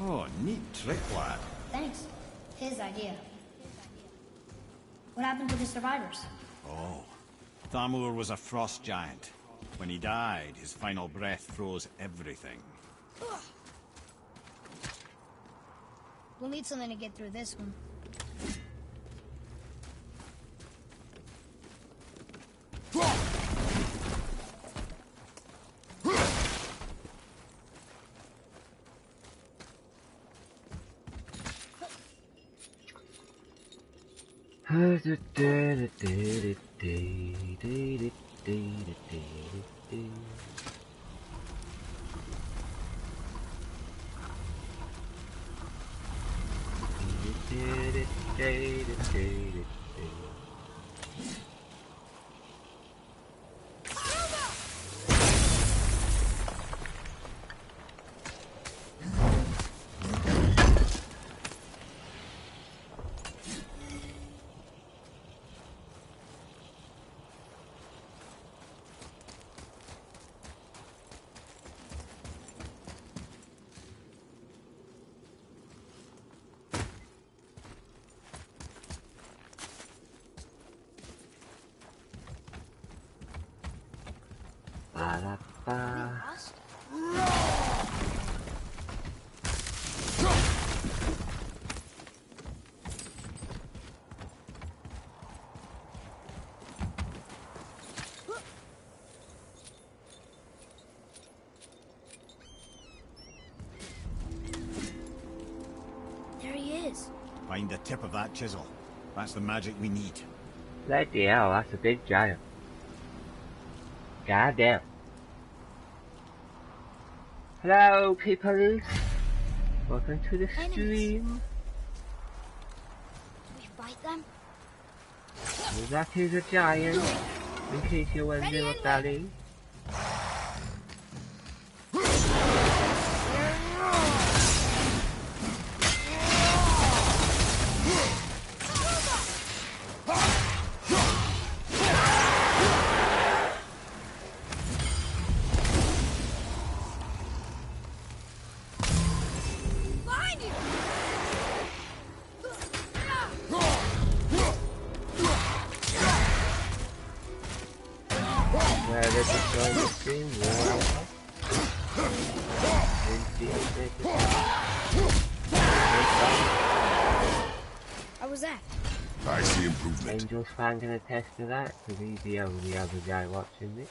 Oh, neat trick, lad. Thanks. His idea. What happened to the survivors? Oh, Thamur was a frost giant. When he died, his final breath froze everything. We'll need something to get through this one. Lost? There he is. Find the tip of that chisel. That's the magic we need. Bloody hell, that's a big giant. God damn. Hello, people. Welcome to the stream. Can we fight them? That is a giant, in case you're wondering what that is. just joined the stream. How was that? I see improvement. Angel's fan can attest to that, because he's the only other guy watching it.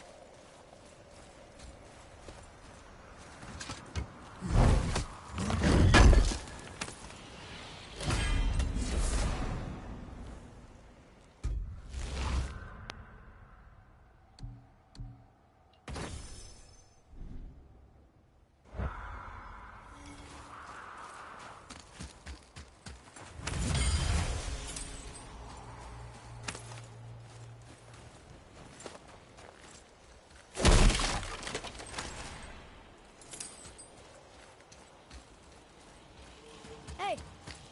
Hey,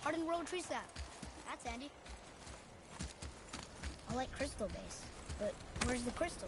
hardened world tree sap. That's handy. I like crystal base, but where's the crystal?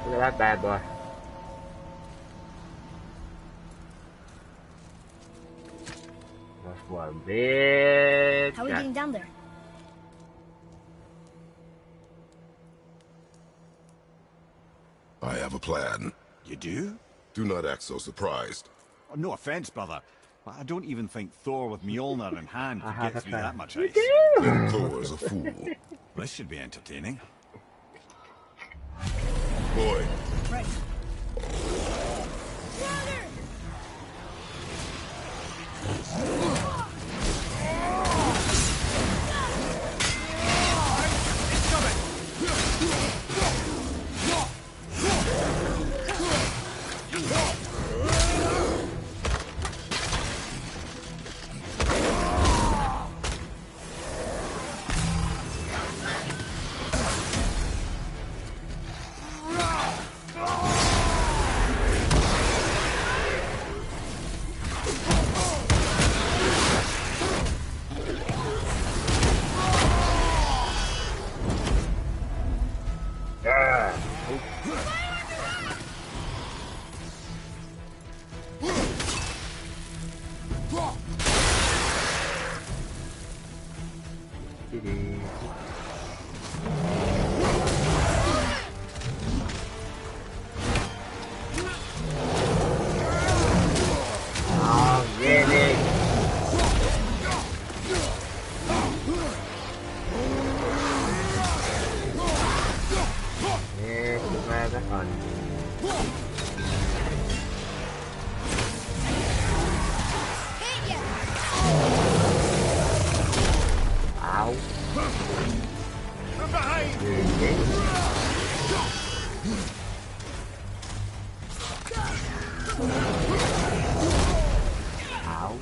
Look at that bad boy. That's one big. How are we getting down there? I have a plan. You do? Do not act so surprised. Oh, no offense, brother, but I don't even think Thor with Mjolnir in hand I could have get a through plan. that much ice. Then Thor's a fool. This should be entertaining. Boy, Right. Oh, really? This is where the fun is. Ow. From behind! Ow.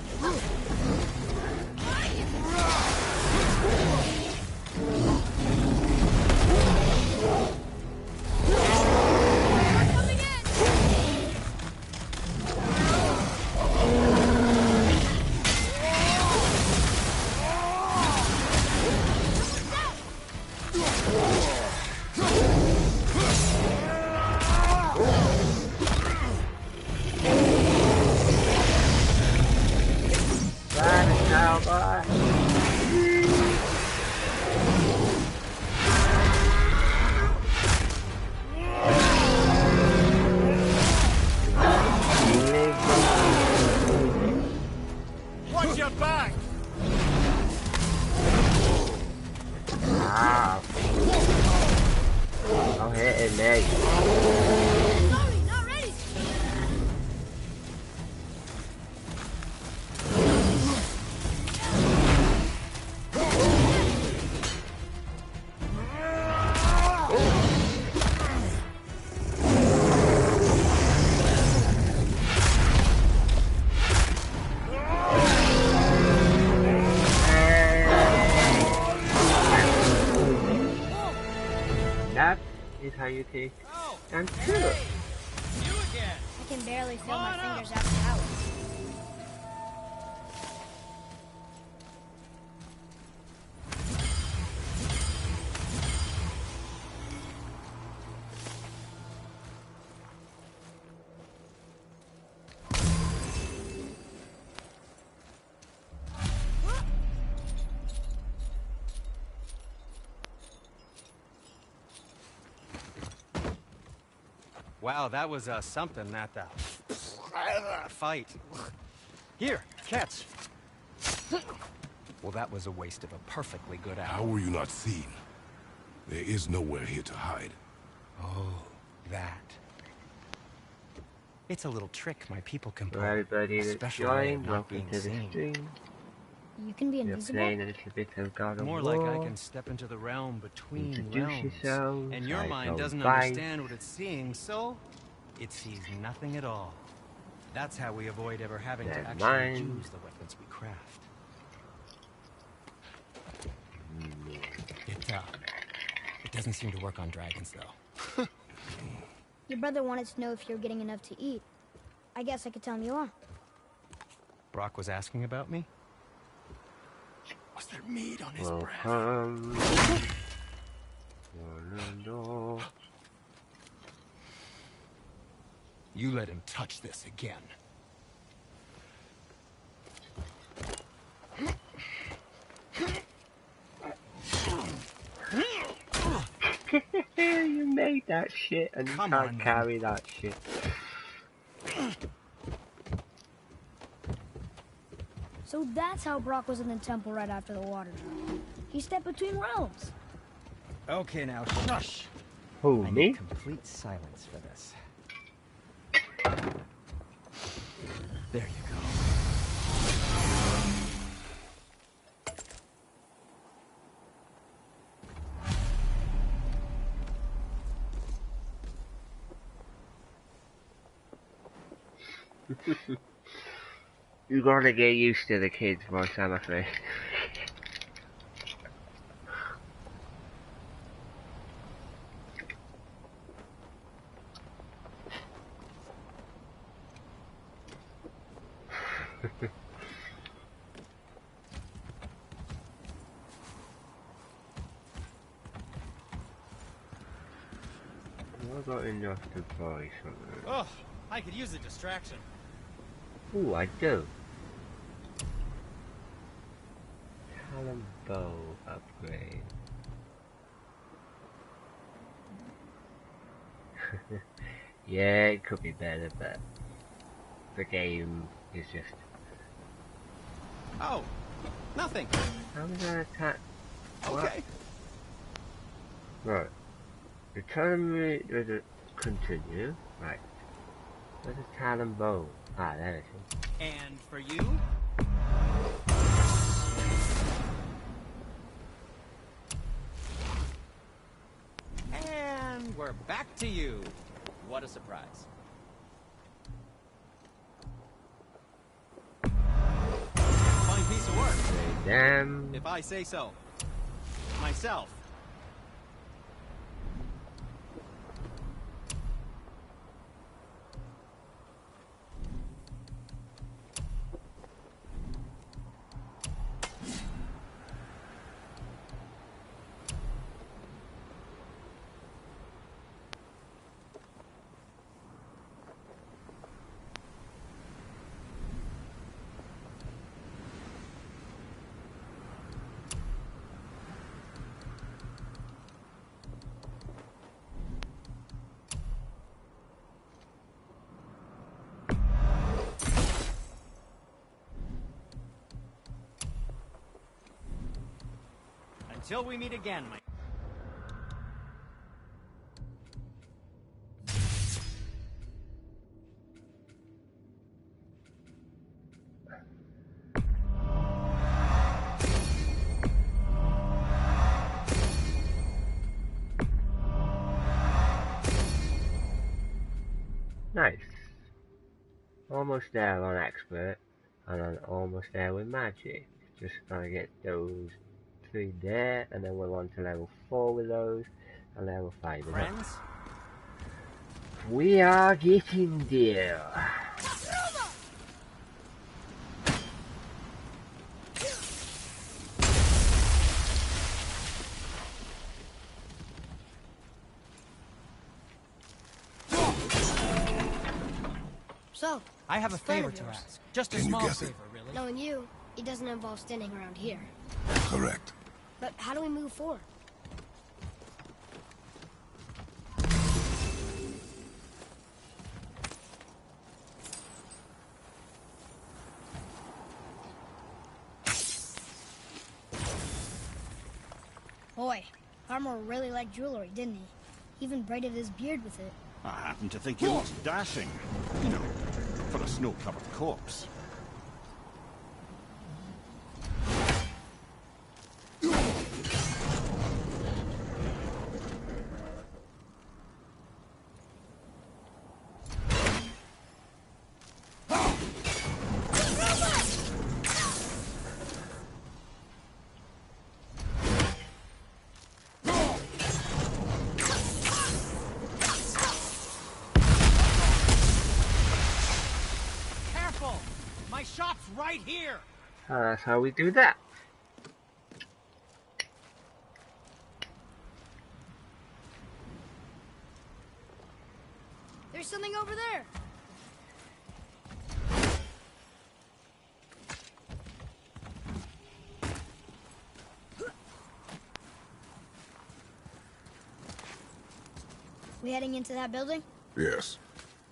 Run, cowboy. Watch your back! Ow. Don't hit me. Sorry, not ready. coyote Oh, and hey, Philip. you again. I can barely feel Come my on up. fingers after that one. Wow, that was something, that fight. Here, catch. Well, that was a waste of a perfectly good How hour. were you not seen? There is nowhere here to hide. Oh, that. It's a little trick my people can pull. For everybody A that's special way of joined, not welcome being to the seen. stream. You can be You're invisible? playing a little bit of God of More War. like I can step into the realm between Introduce realms. yourselves. And your I mind go doesn't by. understand what it's seeing, so it sees nothing at all. That's how we avoid ever having to Never actually mind. use the weapons we craft. It doesn't seem to work on dragons, though. Your brother wanted to know if you're getting enough to eat. I guess I could tell him you are. Brock was asking about me? Was there meat on his breath? Welcome. Orlando. You let him touch this again. You made that shit and you Come can't on, man. carry that shit. So that's how Brock was in the temple right after the water drop. He stepped between realms. Okay, now, shush! Who, I me? need complete silence for this. There you go. You gotta get used to the kids' voice, I'm afraid. I got enough to buy something. Oh, I could use a distraction. Ooh, I do. Talon bow upgrade. Yeah, it could be better, but the game is just. Oh, nothing. How was that attack? Okay. Right. The Talon does it continue. Right. Where's the Talon bow? Ah, there it is. And for you? And we're back to you. What a surprise. Fine piece of work, Damn. if I say so. Myself. Until we meet again, my... Nice. Almost there on expert, and I'm almost there with magic. Just gotta get those 3 there, and then we're on to level 4 with those, and level 5 with that. Friends, We are getting there. So, I have a friend favor of to yours. ask. Just a Can you small guess it? favor, really. Knowing you, it doesn't involve standing around here. Correct. But how do we move forward? Boy, Armor really liked jewelry, didn't he? Even braided his beard with it. I happen to think he looks dashing. You know, for a snow-covered corpse. Careful! My shop's right here! That's how we do that. There's something over there! We heading into that building? Yes.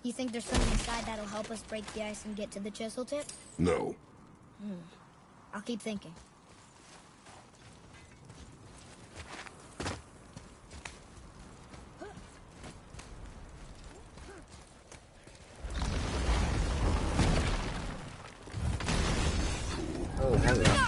You think there's something inside that'll help us break the ice and get to the chisel tip? No. I'll keep thinking. Oh, hello.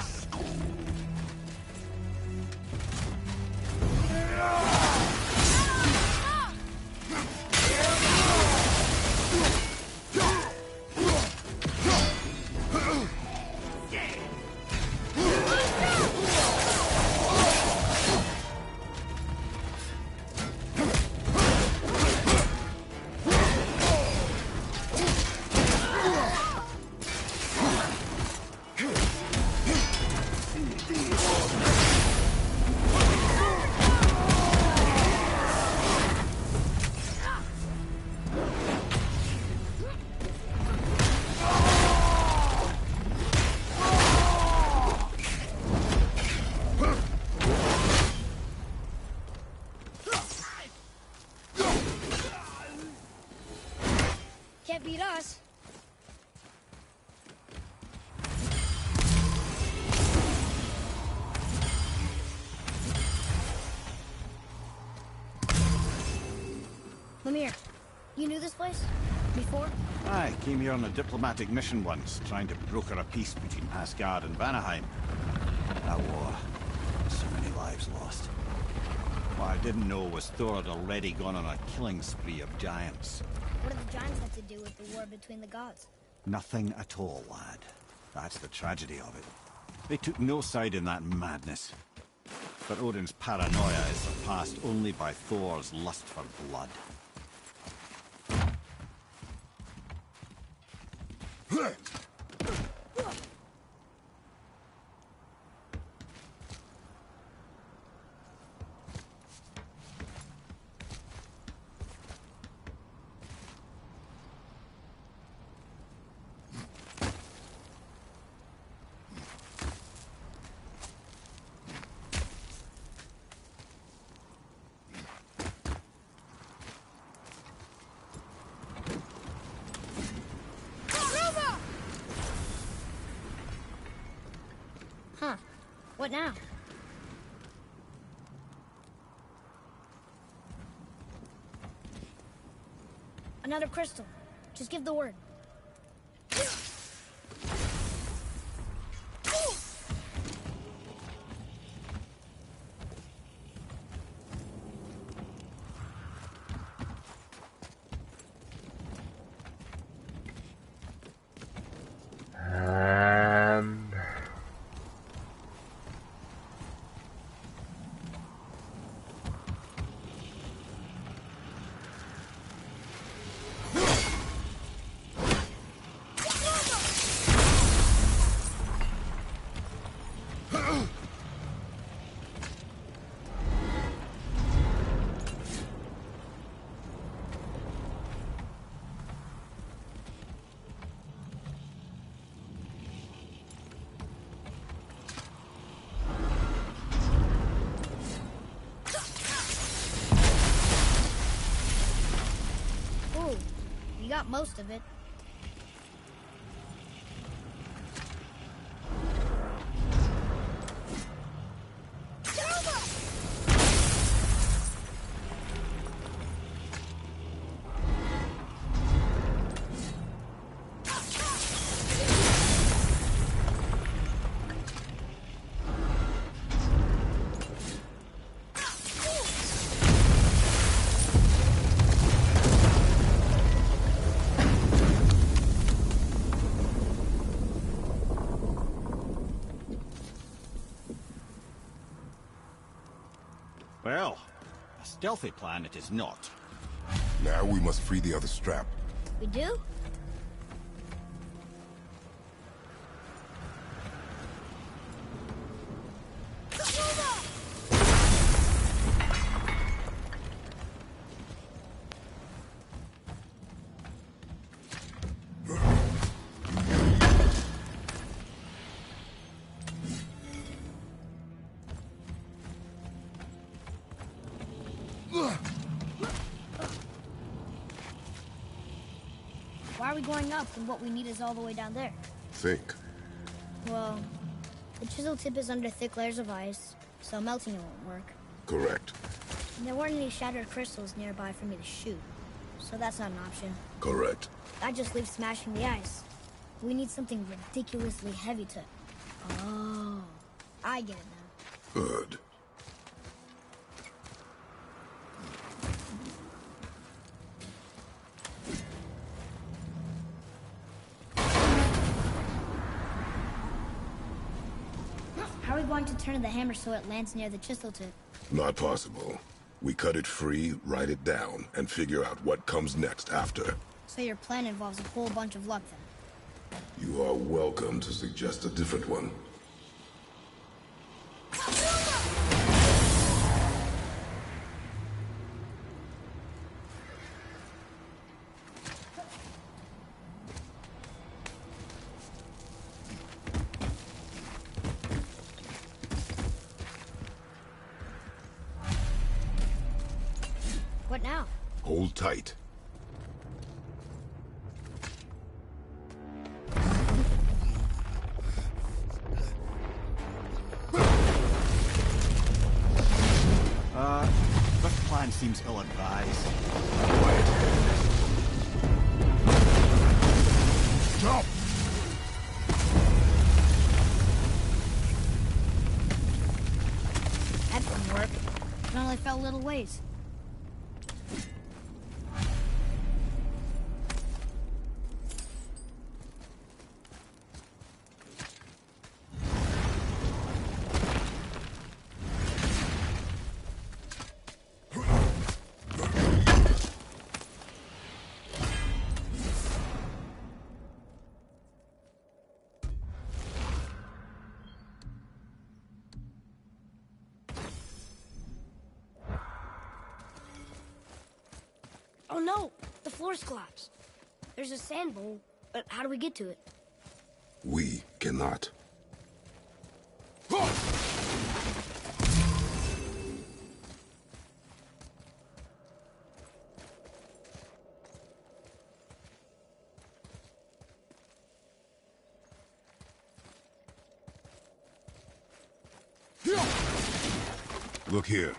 Can't beat us. Lemire, you knew this place? Before? I came here on a diplomatic mission once, trying to broker a peace between Asgard and Vanaheim. That war. So many lives lost. What I didn't know was Thor had already gone on a killing spree of giants. What do the giants have to do with the war between the gods? Nothing at all, lad. That's the tragedy of it. They took no side in that madness. But Odin's paranoia is surpassed only by Thor's lust for blood. Huh. What now? Another crystal. Just give the word. You got most of it. Well, a stealthy plan it is not. Now we must free the other strap. We do? Why are we going up when what we need is all the way down there? Think. Well, the chisel tip is under thick layers of ice, so melting it won't work. Correct. And there weren't any shattered crystals nearby for me to shoot, so that's not an option. Correct. That just leaves smashing the ice. We need something ridiculously heavy to... Oh, I get it now. Good. How are we going to turn the hammer so it lands near the chisel tip? Not possible. We cut it free, write it down, and figure out what comes next after. So your plan involves a whole bunch of luck then? You are welcome to suggest a different one. What now? Hold tight. This plan seems ill-advised. Jump! That didn't work. It only fell a little ways. Oh no! The floor's collapsed. There's a sand bowl, but how do we get to it? We cannot. Look here.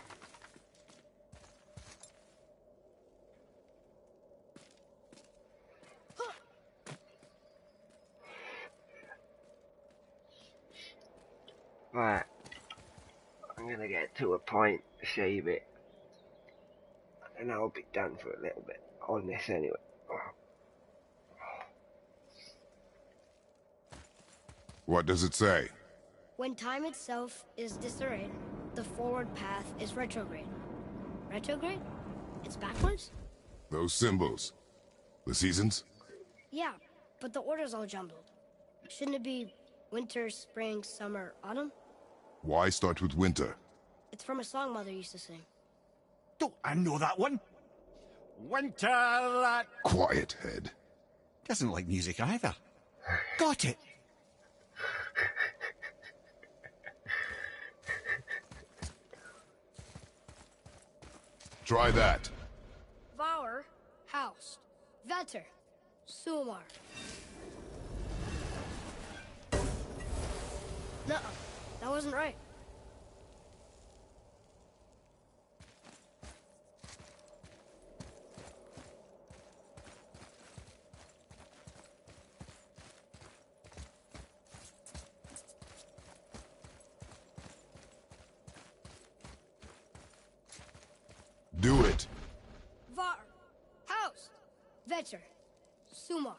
Right. I'm gonna get to a point, save it, and I'll be done for a little bit on this anyway. What does it say? When time itself is disarrayed, the forward path is retrograde. Retrograde? It's backwards? Those symbols. The seasons? Yeah, but the order's all jumbled. Shouldn't it be winter, spring, summer, autumn? Why start with winter? It's from a song Mother used to sing. Don't I know that one? Winter that Quiet, head. doesn't like music either. Got it. Try that. Vour, housed. Vetter. Sumar. No, that wasn't right. Do it. Var. House. Vetter. Sumar.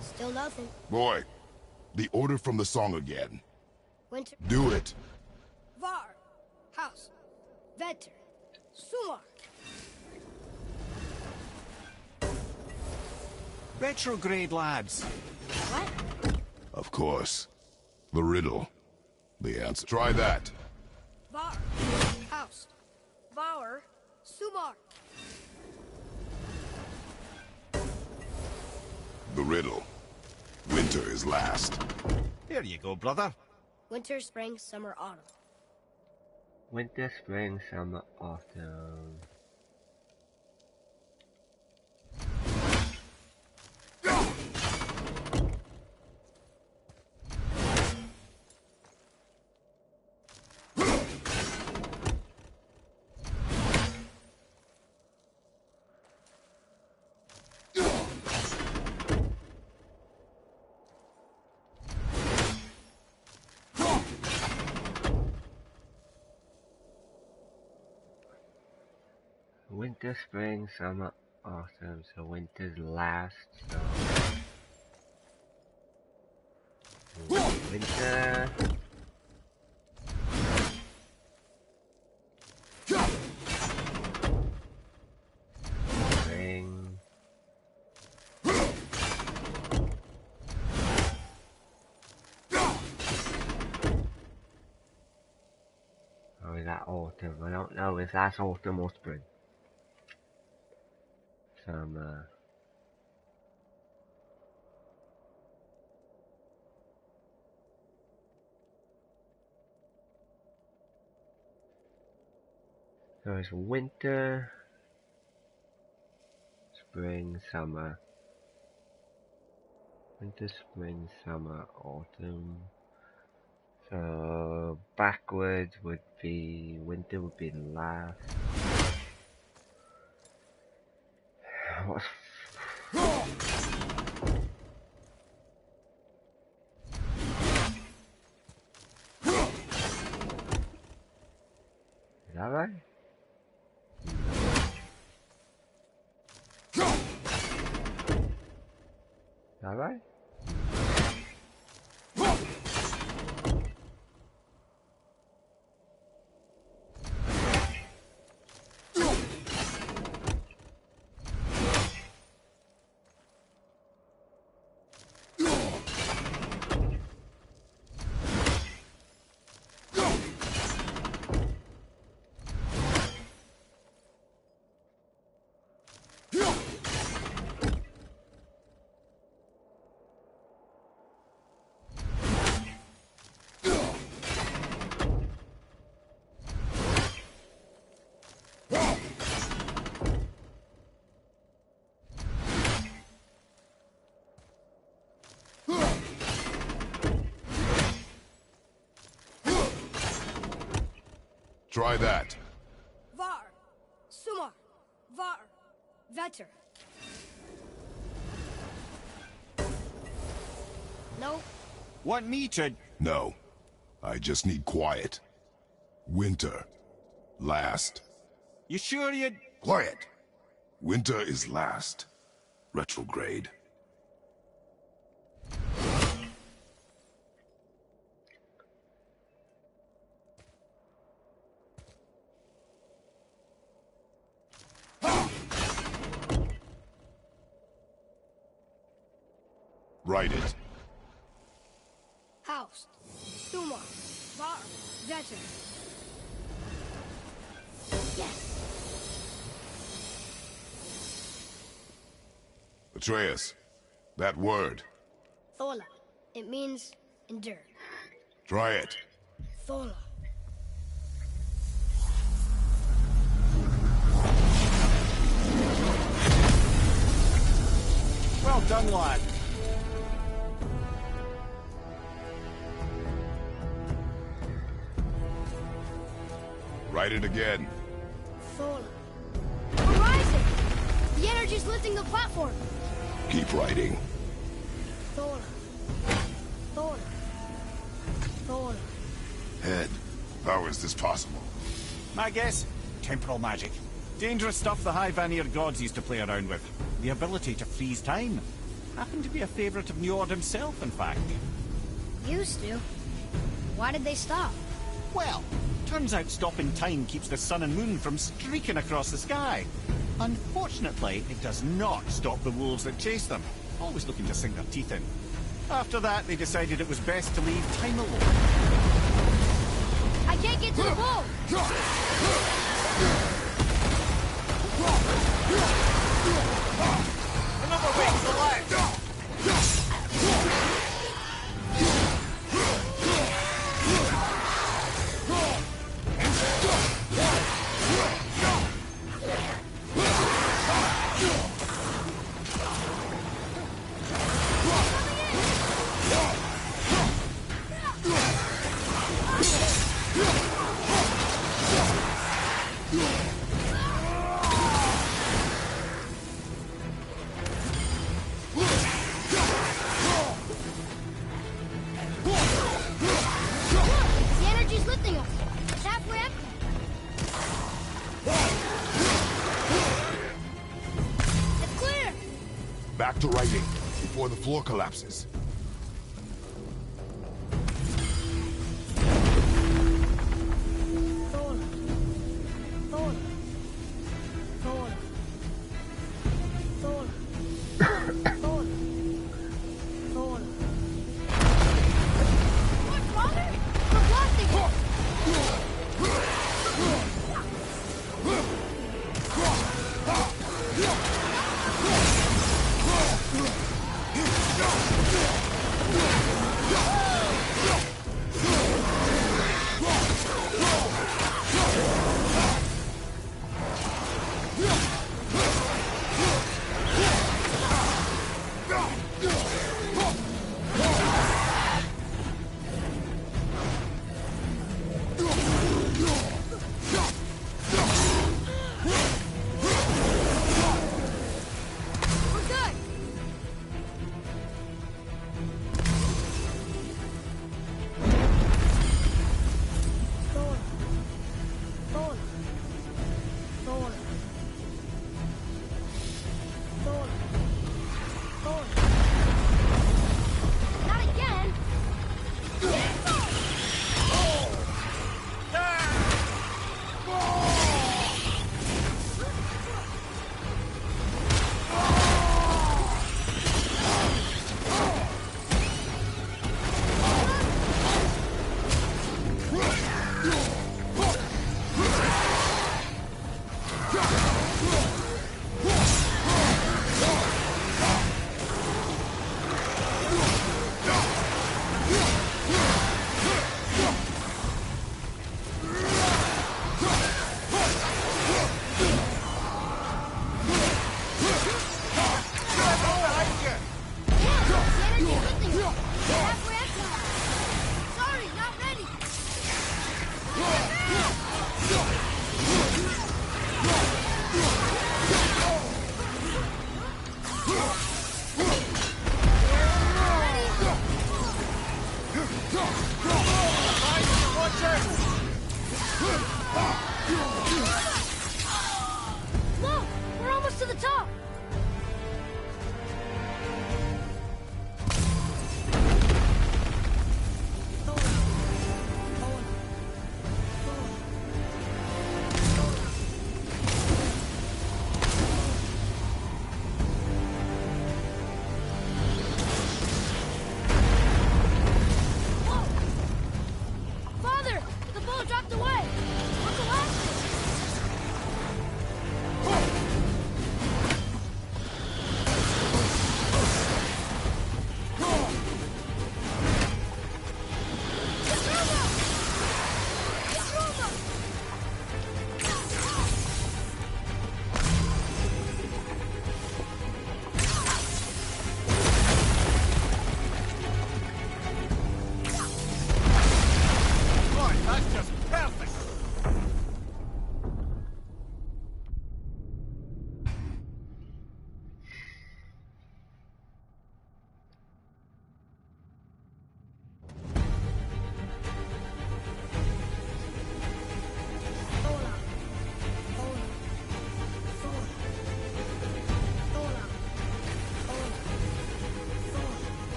Still nothing. Boy, the order from the song again. Winter. Do it. Var. House. Vetter. Sumar. Retrograde, lads. What? Of course. The riddle. The answer. Try that. Var. House. Var. Sumar. The riddle. Winter is last. There you go, brother. Winter, spring, summer, autumn. Winter, spring, summer, autumn. Winter, spring, summer, autumn. So winter's last. So winter. Spring. Or is that autumn? I don't know if that's autumn or spring. Summer. So it's winter, spring, summer. Winter, spring, summer, autumn. So backwards would be winter would be last. What's is that right? Is that right? Try that. Var. Sumar. Var. Vetter. No. Want me to... No. I just need quiet. Winter. Last. You sure you'd... Quiet. Winter is last. Retrograde. Write it. House. Sumar. Var. Vetter. Yes. Atreus, that word. Thola. It means endure. Try it. Thola. done, lad. Write it again. Thor. We're rising! The energy's lifting the platform! Keep writing. Thor. Thor. Thor. Head, how is this possible? My guess? Temporal magic. Dangerous stuff the High Vanir gods used to play around with. The ability to freeze time. Happened to be a favourite of Njord himself, in fact. Used to. Why did they stop? Well, turns out stopping time keeps the sun and moon from streaking across the sky. Unfortunately, it does not stop the wolves that chase them, always looking to sink their teeth in. After that, they decided it was best to leave time alone. I can't get to the wall! Another way to the left! The energy's lifting us. It's halfway up. It's clear! Back to writing, before the floor collapses. Thor. Thor. Thor. Thor. Thor. Thor. What, Father? We're blasting it!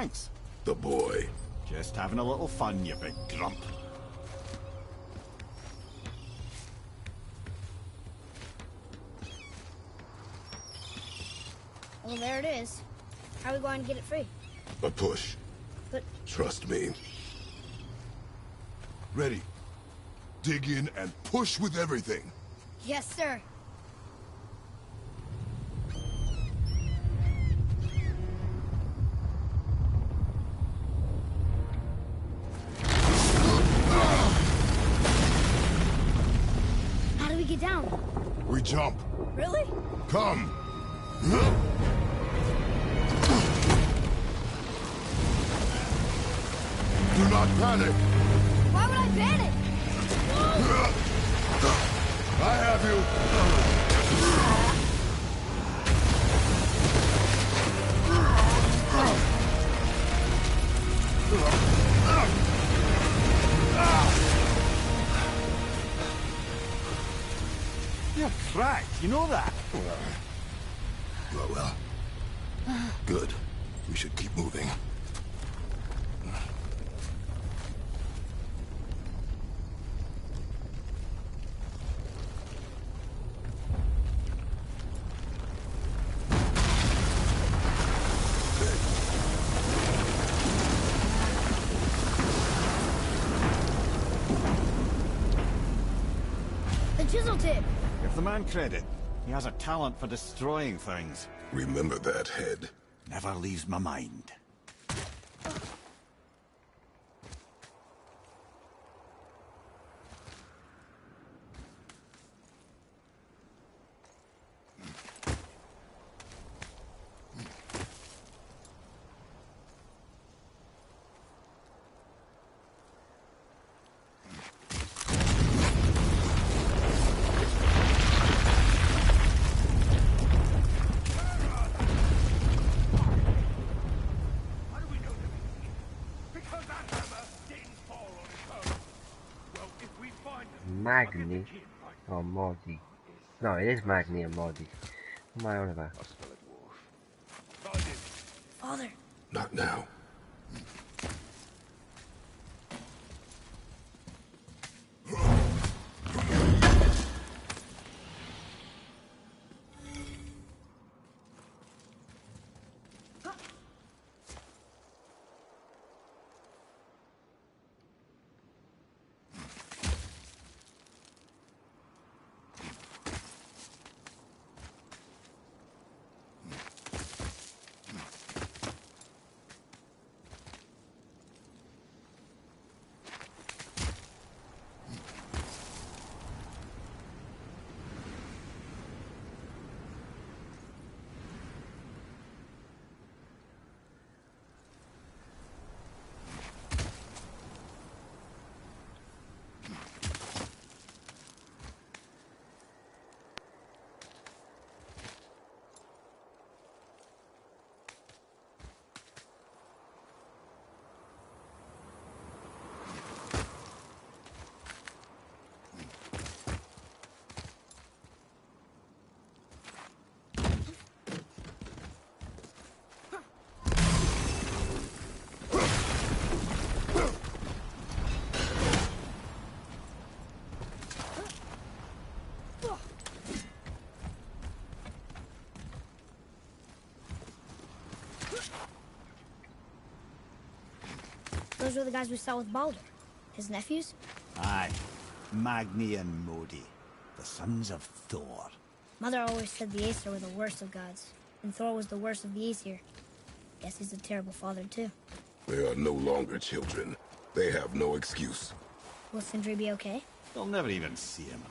Thanks. The boy. Just having a little fun, you big grump. Well, there it is. How are we going to get it free? A push. But Trust me. Ready. Dig in and push with everything. yes, sir. How do we get down? We jump. Really? Come. Do not panic. Why would I panic? I have you. You're cracked, you know that? Well. Good. We should keep moving. The chisel tip. Give the man credit. He has a talent for destroying things. Remember that, Head. Never leaves my mind. Magni or Mordi. No, it is Magni and Mordi. What am I on about? Father. Not now. Those were the guys we saw with Baldur. His nephews? Aye. Magni and Modi. The sons of Thor. Mother always said the Aesir were the worst of gods, and Thor was the worst of the Aesir. Guess he's a terrible father, too. They are no longer children. They have no excuse. Will Sindri be okay? They'll never even see him.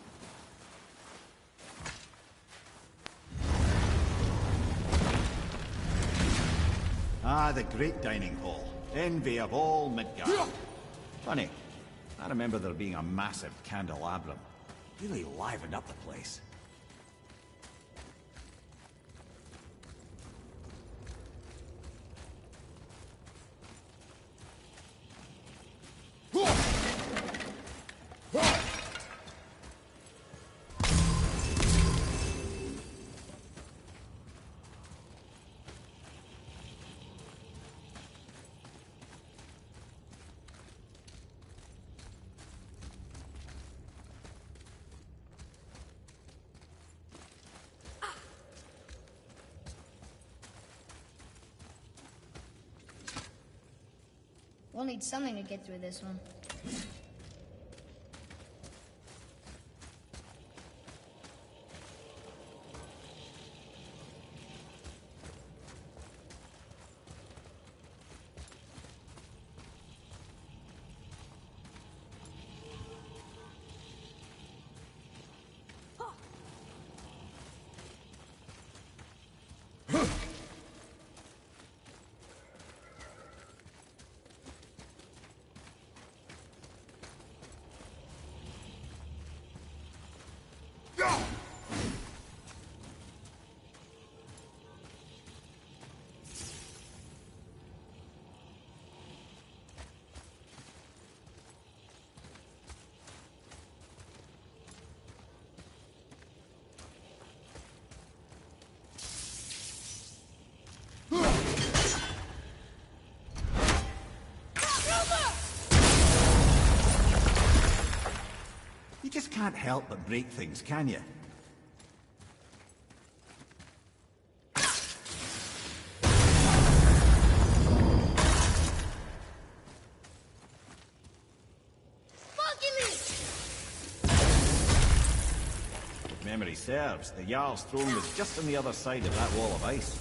Ah, the great dining hall. Envy of all Midgard. Funny, I remember there being a massive candelabrum. Really livened up the place. We'll need something to get through this one. You just can't help but break things, can you? If memory serves, the Jarl's throne was just on the other side of that wall of ice.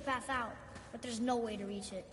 Path out, but there's no way to reach it.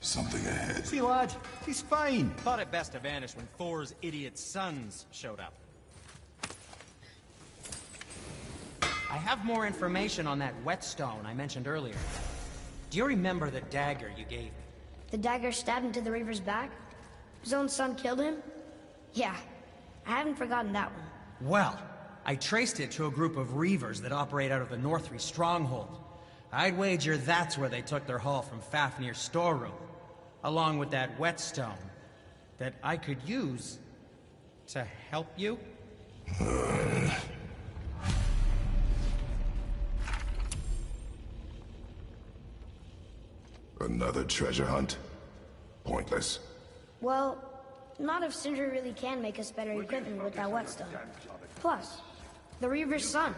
Something ahead. See, lad, he's fine. Thought it best to vanish when Thor's idiot sons showed up. I have more information on that whetstone I mentioned earlier. Do you remember the dagger you gave me? The dagger stabbed into the Reaver's back? His own son killed him? Yeah, I haven't forgotten that one. Well, I traced it to a group of Reavers that operate out of the Northry stronghold. I'd wager that's where they took their haul from Fafnir's storeroom, along with that whetstone that I could use to help you. Another treasure hunt? Pointless. Well, not if Sindri really can make us better equipment with that whetstone. Plus, the Reaver's son.